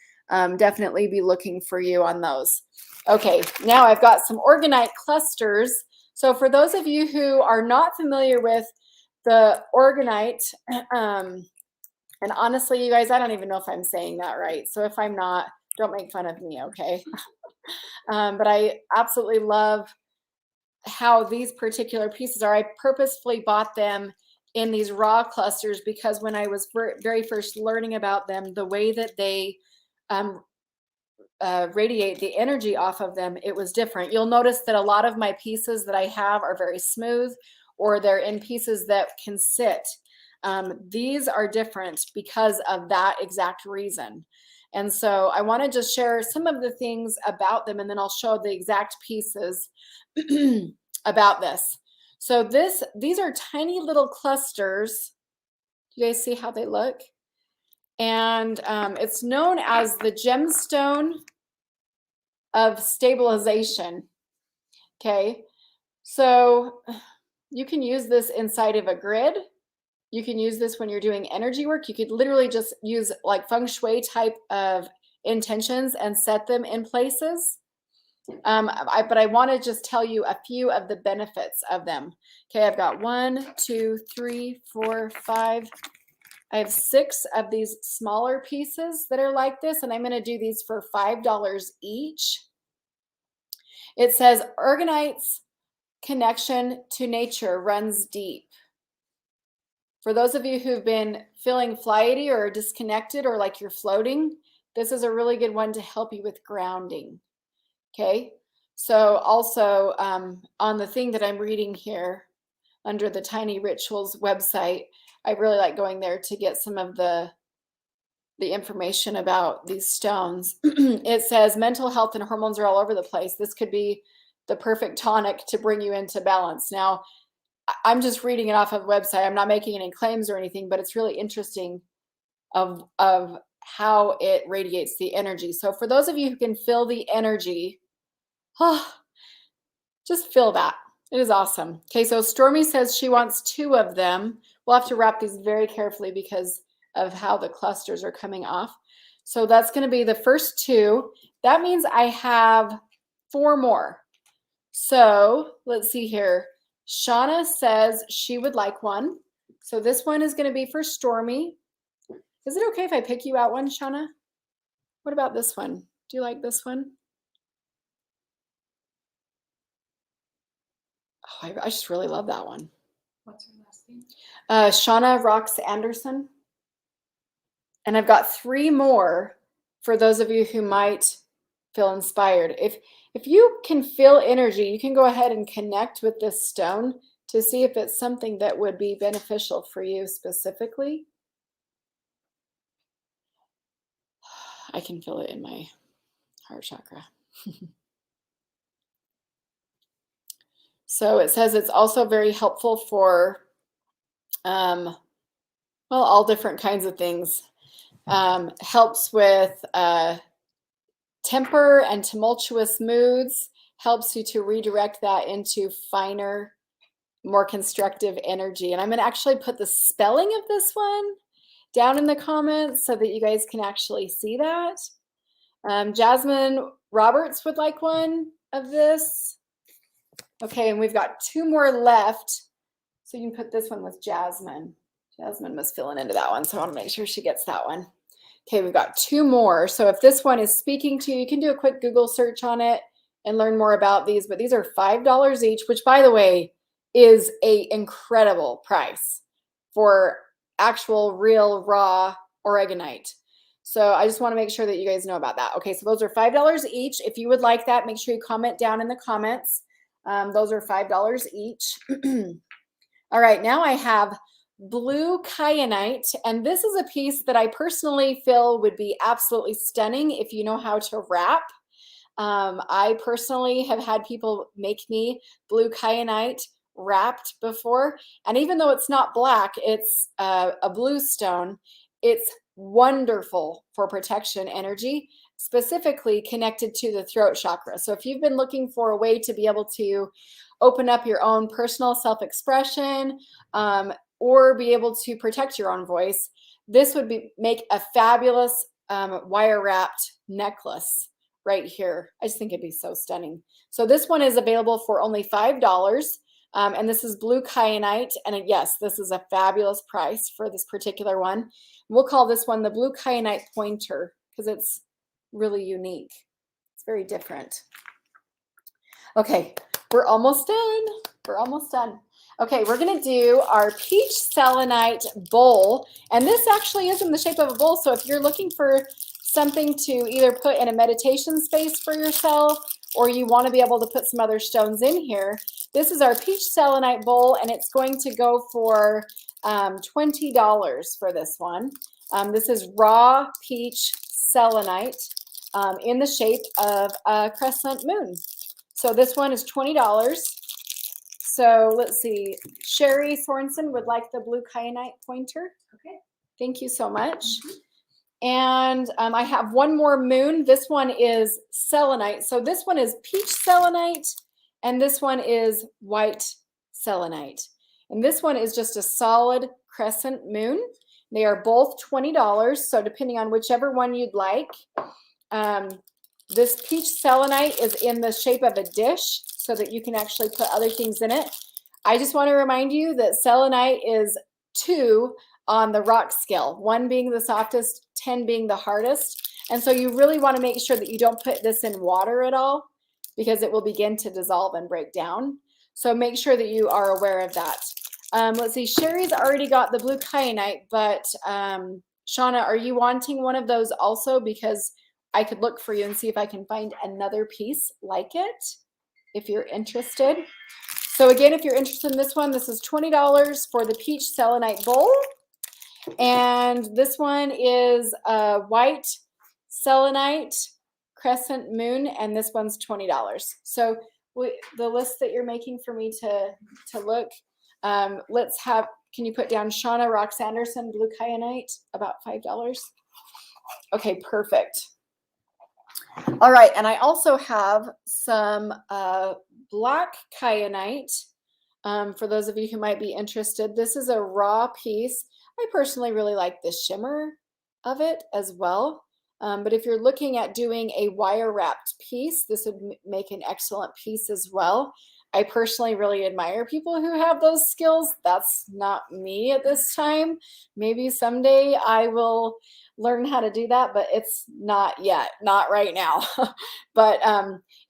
definitely be looking for you on those. Okay, now I've got some Organite clusters. So for those of you who are not familiar with the Orgonite, and honestly, you guys, I don't even know if I'm saying that right. So if I'm not, don't make fun of me, okay? But I absolutely love how these particular pieces are. I purposefully bought them in these raw clusters because when I was very first learning about them, the way that they radiate the energy off of them, it was different. You'll notice that a lot of my pieces that I have are very smooth, or they're in pieces that can sit. These are different because of that exact reason. And so I want to just share some of the things about them, and then I'll show the exact pieces about this. So these are tiny little clusters. Do you guys see how they look? And it's known as the gemstone of stabilization. Okay, so you can use this inside of a grid. You can use this when you're doing energy work. You could literally just use like feng shui type of intentions and set them in places. But I want to just tell you a few of the benefits of them. Okay, I've got 1, 2, 3, 4, 5. I have 6 of these smaller pieces that are like this, and I'm going to do these for $5 each. It says Orgonite's connection to nature runs deep. For those of you who've been feeling flighty or disconnected or like you're floating, this is a really good one to help you with grounding. Okay, so also on the thing that I'm reading here under the Tiny Rituals website, I really like going there to get some of the information about these stones. It says mental health and hormones are all over the place. This could be the perfect tonic to bring you into balance. Now, I'm just reading it off of the website. I'm not making any claims or anything, but it's really interesting of how it radiates the energy. So for those of you who can feel the energy, just feel that. It is awesome. Okay, so Stormy says she wants 2 of them. We'll have to wrap these very carefully because of how the clusters are coming off. So that's going to be the first 2. That means I have 4 more. So let's see here. Shauna says she would like one. So this one is going to be for Stormy. Is it okay if I pick you out one, Shauna? What about this one? Do you like this one? Oh, I just really love that one. What's her last name? Shauna Rox Anderson. And I've got 3 more for those of you who might feel inspired. If you can feel energy, you can go ahead and connect with this stone to see if it's something that would be beneficial for you specifically. I can feel it in my heart chakra. So it says it's also very helpful for, well, all different kinds of things. Helps with temper and tumultuous moods, helps you to redirect that into finer, more constructive energy. And I'm going to actually put the spelling of this one down in the comments so that you guys can actually see that. Jasmine Roberts would like one of this. Okay, and we've got 2 more left. So you can put this one with Jasmine. Jasmine was filling into that one, so I want to make sure she gets that one. Okay, we've got 2 more. So if this one is speaking to you, you can do a quick Google search on it. and learn more about these. But these are $5 each, which, by the way, is an incredible price for actual, real, raw Orgonite. So I just want to make sure that you guys know about that. Okay, so those are $5 each. If you would like that, make sure you comment down in the comments. Those are $5 each. All right, now I have blue Kyanite, and this is a piece that I personally feel would be absolutely stunning if you know how to wrap. I personally have had people make me blue Kyanite wrapped before, and even though it's not black, it's a blue stone, it's wonderful for protection energy, specifically connected to the throat chakra. So if you've been looking for a way to be able to open up your own personal self-expression, or be able to protect your own voice, this would make a fabulous wire wrapped necklace right here. I just think it'd be so stunning. So this one is available for only $5. And this is blue Kyanite. And yes, this is a fabulous price for this particular one. We'll call this one the blue Kyanite pointer because it's really unique. It's very different. Okay, we're almost done. We're almost done. Okay, we're going to do our peach selenite bowl. And this actually is in the shape of a bowl. So if you're looking for something to either put in a meditation space for yourself, or you want to be able to put some other stones in here, this is our peach selenite bowl, and it's going to go for $20 for this one. This is raw peach selenite in the shape of a crescent moon. So this one is $20. So let's see. Sherry Sorensen would like the blue Kyanite pointer. Okay. Thank you so much. And I have one more moon. This one is selenite. So this one is peach selenite, and this one is white selenite. And this one is just a solid crescent moon. They are both $20. So depending on whichever one you'd like. This peach selenite is in the shape of a dish so that you can actually put other things in it. I just want to remind you that selenite is 2 on the rock scale, 1 being the softest, 10 being the hardest. And so you really want to make sure that you don't put this in water at all because it will begin to dissolve and break down. So make sure that you are aware of that. Let's see, Sherry's already got the blue Kyanite, but Shauna, are you wanting one of those also? Because I could look for you and see if I can find another piece like it if you're interested. So again, if you're interested in this one, this is $20 for the peach selenite bowl. And this one is a white selenite crescent moon, and this one's $20. So the list that you're making for me to look, let's have, can you put down Shauna Rox Anderson blue Kyanite, about $5? Okay, perfect. All right, and I also have some black Kyanite for those of you who might be interested. This is a raw piece. I personally really like the shimmer of it as well. But if you're looking at doing a wire wrapped piece, this would make an excellent piece as well. I personally really admire people who have those skills. That's not me at this time. Maybe someday I will learn how to do that, but it's not yet, not right now. But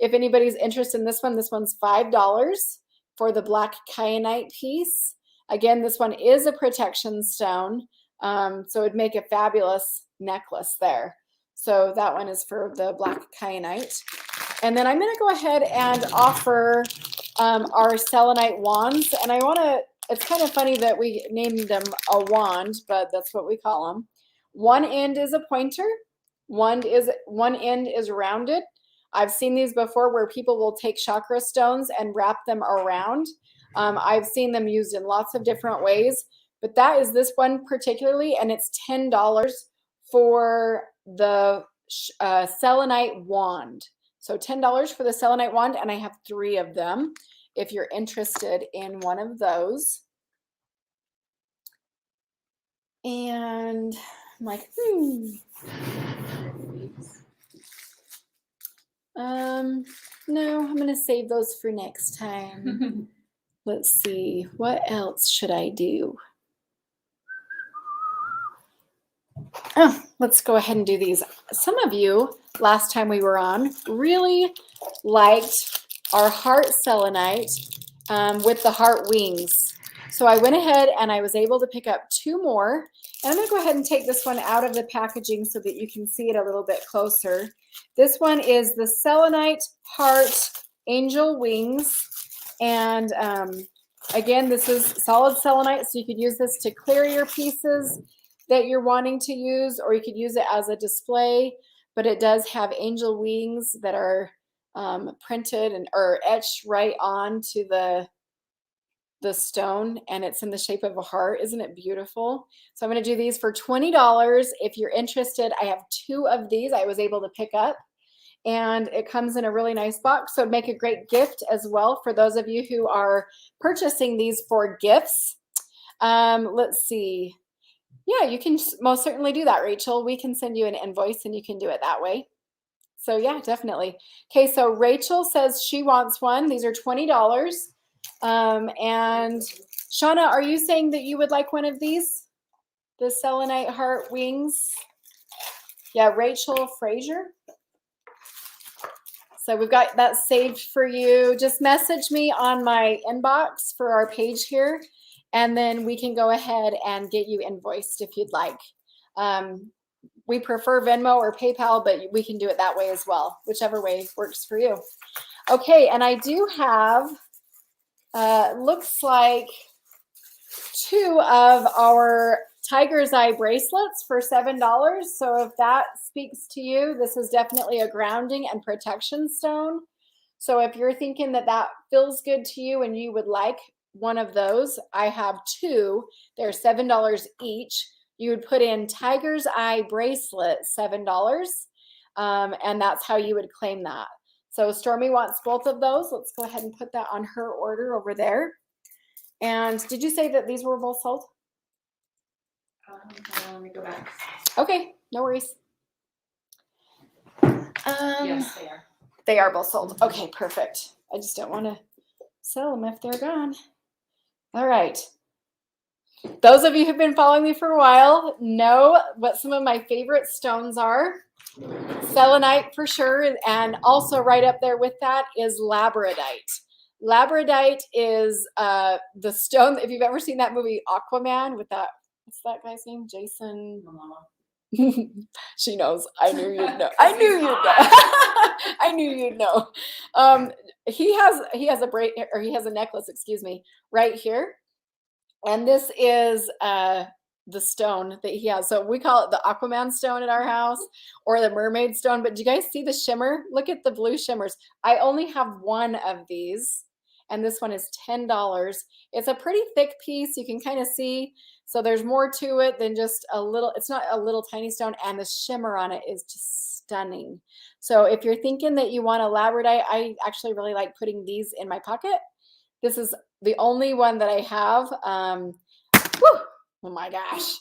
if anybody's interested in this one's $5 for the black Kyanite piece. Again, this one is a protection stone, so it'd make a fabulous necklace there. So that one is for the black Kyanite. And then I'm going to go ahead and offer our Selenite Wands. And I want to, it's kind of funny that we named them a wand, but that's what we call them. One end is a pointer. One end is rounded. I've seen these before where people will take chakra stones and wrap them around. I've seen them used in lots of different ways, but that is this one particularly, and it's $10 for the Selenite Wand. So $10 for the Selenite Wand, and I have 3 of them if you're interested in one of those. And I'm like, no, I'm going to save those for next time. Let's see, what else should I do? Oh, let's go ahead and do these. Some of you, last time we were on, really liked our heart selenite with the heart wings. So I went ahead and I was able to pick up 2 more. And I'm going to go ahead and take this one out of the packaging so that you can see it a little bit closer. This one is the Selenite Heart Angel Wings. And again, this is solid selenite, so you could use this to clear your pieces that you're wanting to use, or you could use it as a display, but it does have angel wings that are printed and or etched right onto the stone, and it's in the shape of a heart. Isn't it beautiful? So I'm going to do these for $20. If you're interested, I have 2 of these I was able to pick up, and it comes in a really nice box, so it'd make a great gift as well for those of you who are purchasing these for gifts. Let's see. Yeah, you can most certainly do that, Rachel. We can send you an invoice and you can do it that way. So yeah, definitely. Okay, so Rachel says she wants one. These are $20. And Shauna, are you saying that you would like one of these? The selenite heart wings? Yeah, Rachel Frazier. So we've got that saved for you. Just message me on my inbox for our page here, and then we can go ahead and get you invoiced if you'd like. We prefer Venmo or PayPal, but we can do it that way as well, whichever way works for you. Okay, and I do have, looks like 2 of our Tiger's Eye bracelets for $7. So if that speaks to you, this is definitely a grounding and protection stone. So if you're thinking that that feels good to you and you would like one of those, I have 2. They're $7 each. You would put in Tiger's Eye bracelet, $7, and that's how you would claim that. So Stormy wants both of those. Let's go ahead and put that on her order over there. And did you say that these were both sold? Let me go back. Okay, no worries. Yes, they are. They are both sold. Okay, perfect. I just don't want to sell them if they're gone. All right. Those of you who've been following me for a while know what some of my favorite stones are. Selenite for sure, and also right up there with that is labradorite. Labradorite is the stone. If you've ever seen that movie Aquaman with that, what's that guy's name? Jason. She knows. I knew you'd know. I knew you'd know. I knew you'd know. He has a necklace, excuse me, right here, and this is the stone that he has. So we call it the Aquaman stone at our house, or the mermaid stone. But do you guys see the shimmer? Look at the blue shimmers. I only have 1 of these, and this one is $10. It's a pretty thick piece. You can kind of see. So there's more to it than just a little, it's not a little tiny stone, and the shimmer on it is just stunning. So if you're thinking that you want a labradorite, I actually really like putting these in my pocket. This is the only one that I have. Oh my gosh.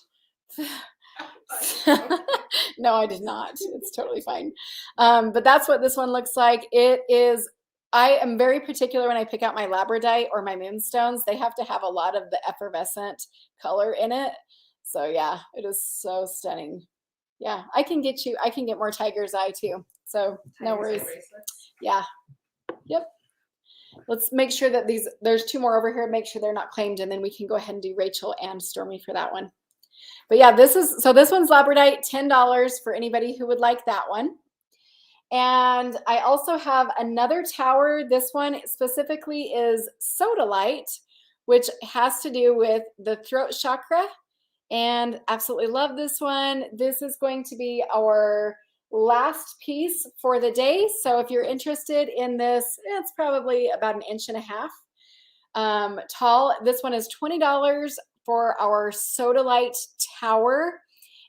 No, I did not. It's totally fine. But that's what this one looks like. It is, I am very particular when I pick out my labradorite or my moonstones. They have to have a lot of the effervescent color in it. So yeah, it is so stunning. Yeah, I can get more Tiger's Eye too. So no worries. Yeah. Yep. Let's make sure that there's 2 more over here. Make sure they're not claimed, and then we can go ahead and do Rachel and Stormy for that one. But yeah, this one's labradorite, $10 for anybody who would like that one. And I also have another tower. This one specifically is sodalite, which has to do with the throat chakra, and absolutely love this one. This is going to be our last piece for the day. So if you're interested in this, it's probably about 1.5 inches tall. This one is $20 for our sodalite tower.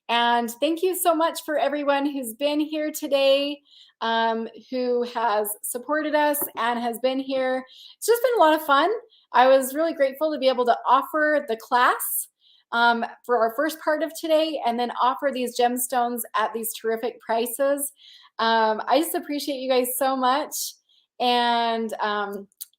And thank you so much for everyone who's been here today, who has supported us and has been here. It's just been a lot of fun. I was really grateful to be able to offer the class for our first part of today, and then offer these gemstones at these terrific prices. I just appreciate you guys so much, and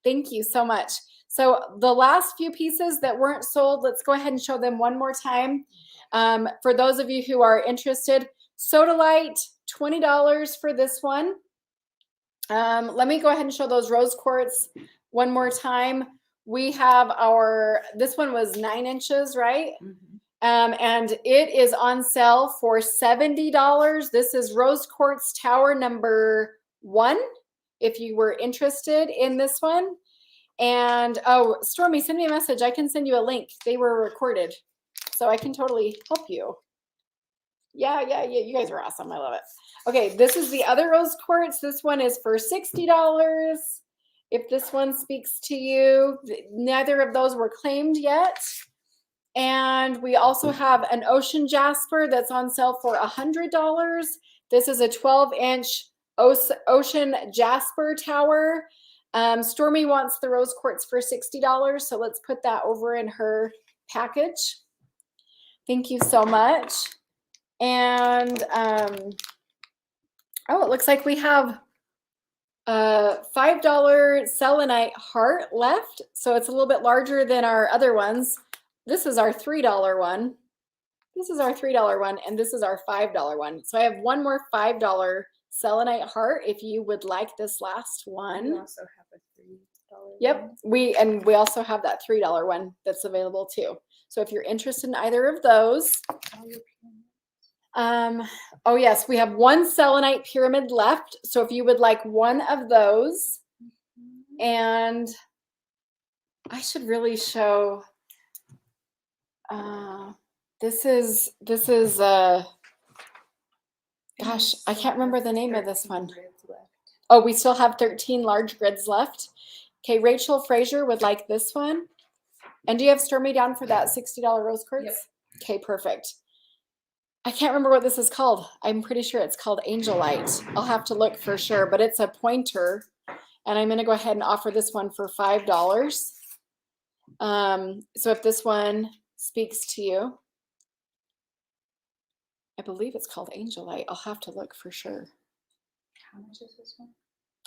thank you so much. So the last few pieces that weren't sold, let's go ahead and show them one more time. For those of you who are interested, sodalite, $20 for this one. Let me go ahead and show those rose quartz one more time. We have this one was 9 inches, right? And it is on sale for $70. This is Rose Quartz Tower number 1, if you were interested in this one. And oh, Stormy, send me a message. I can send you a link. They were recorded, so I can totally help you. Yeah. You guys are awesome. I love it. Okay, this is the other rose quartz. This one is for $60. If this one speaks to you, neither of those were claimed yet. And we also have an ocean jasper that's on sale for $100. This is a 12-inch ocean jasper tower. Stormy wants the rose quartz for $60, so let's put that over in her package. Thank you so much. And oh, it looks like we have a $5 selenite heart left, so it's a little bit larger than our other ones. This is our $3 one. This is our $3 one, and this is our $5 one. So I have one more $5 selenite heart if you would like this last one. We also have a $3 Yep, one. we also have that $3 one that's available too. So if you're interested in either of those, oh yes, we have one selenite pyramid left. So if you would like one of those, and I should really show. This is gosh, I can't remember the name of this one. Oh, we still have 13 large grids left. Okay, Rachel Fraser would like this one. And do you have Stormy down for that $60 rose quartz? Yep. Okay, perfect. I can't remember what this is called. I'm pretty sure it's called Angelite. I'll have to look for sure, but it's a pointer. And I'm going to go ahead and offer this one for $5. So if this one speaks to you, I believe it's called Angelite. I'll have to look for sure. How much is this one?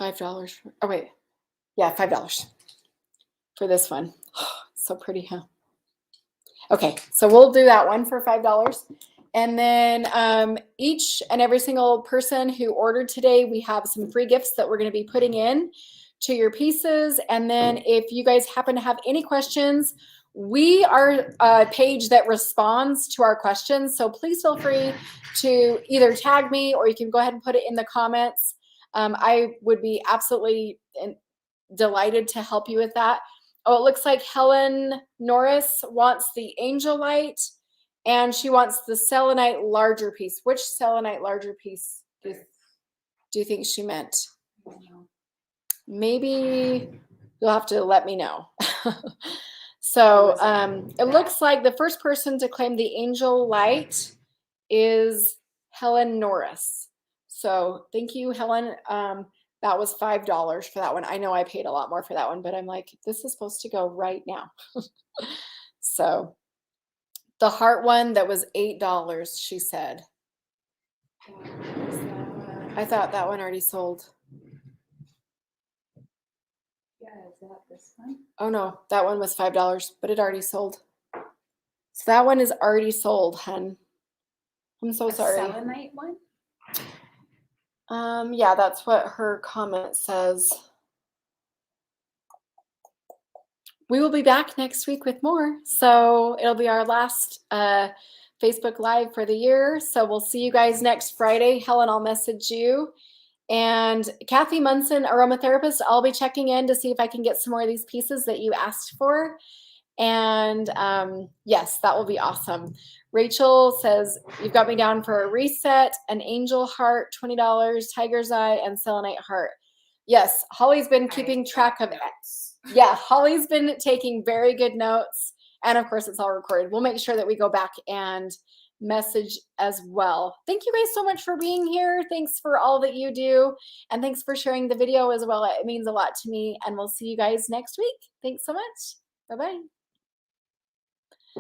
$5. Oh, wait. Yeah, $5 for this one. Oh, so pretty, huh? Okay, so we'll do that one for $5. And then each and every single person who ordered today, we have some free gifts that we're going to be putting in to your pieces. And then if you guys happen to have any questions, we are a page that responds to our questions. So please feel free to either tag me or you can go ahead and put it in the comments. I would be absolutely delighted to help you with that. Oh, it looks like Helen Norris wants the Angelite and she wants the selenite larger piece. Which selenite larger piece do you think she meant? I don't know. Maybe you'll have to let me know. So it looks like the first person to claim the angel light is Helen Norris. So thank you, Helen. That was $5 for that one. I know I paid a lot more for that one, but I'm like, this is supposed to go right now. So the heart one, that was $8, she said. I thought that one already sold. Yeah, is that this one? Oh no, that one was $5, but it already sold. So that one is already sold, hun. I'm so sorry. Selenite one? Yeah, that's what her comment says. We will be back next week with more. So it'll be our last Facebook Live for the year. So we'll see you guys next Friday. Helen, I'll message you. And Kathy Munson, aromatherapist, I'll be checking in to see if I can get some more of these pieces that you asked for. And yes, that will be awesome. Rachel says, you've got me down for a reset, an angel heart, $20, tiger's eye, and selenite heart. Yes, Holly's been keeping track of it. Yeah, Holly's been taking very good notes. And of course, it's all recorded. We'll make sure that we go back and message as well. Thank you guys so much for being here. Thanks for all that you do. And thanks for sharing the video as well. It means a lot to me. And we'll see you guys next week. Thanks so much. Bye-bye.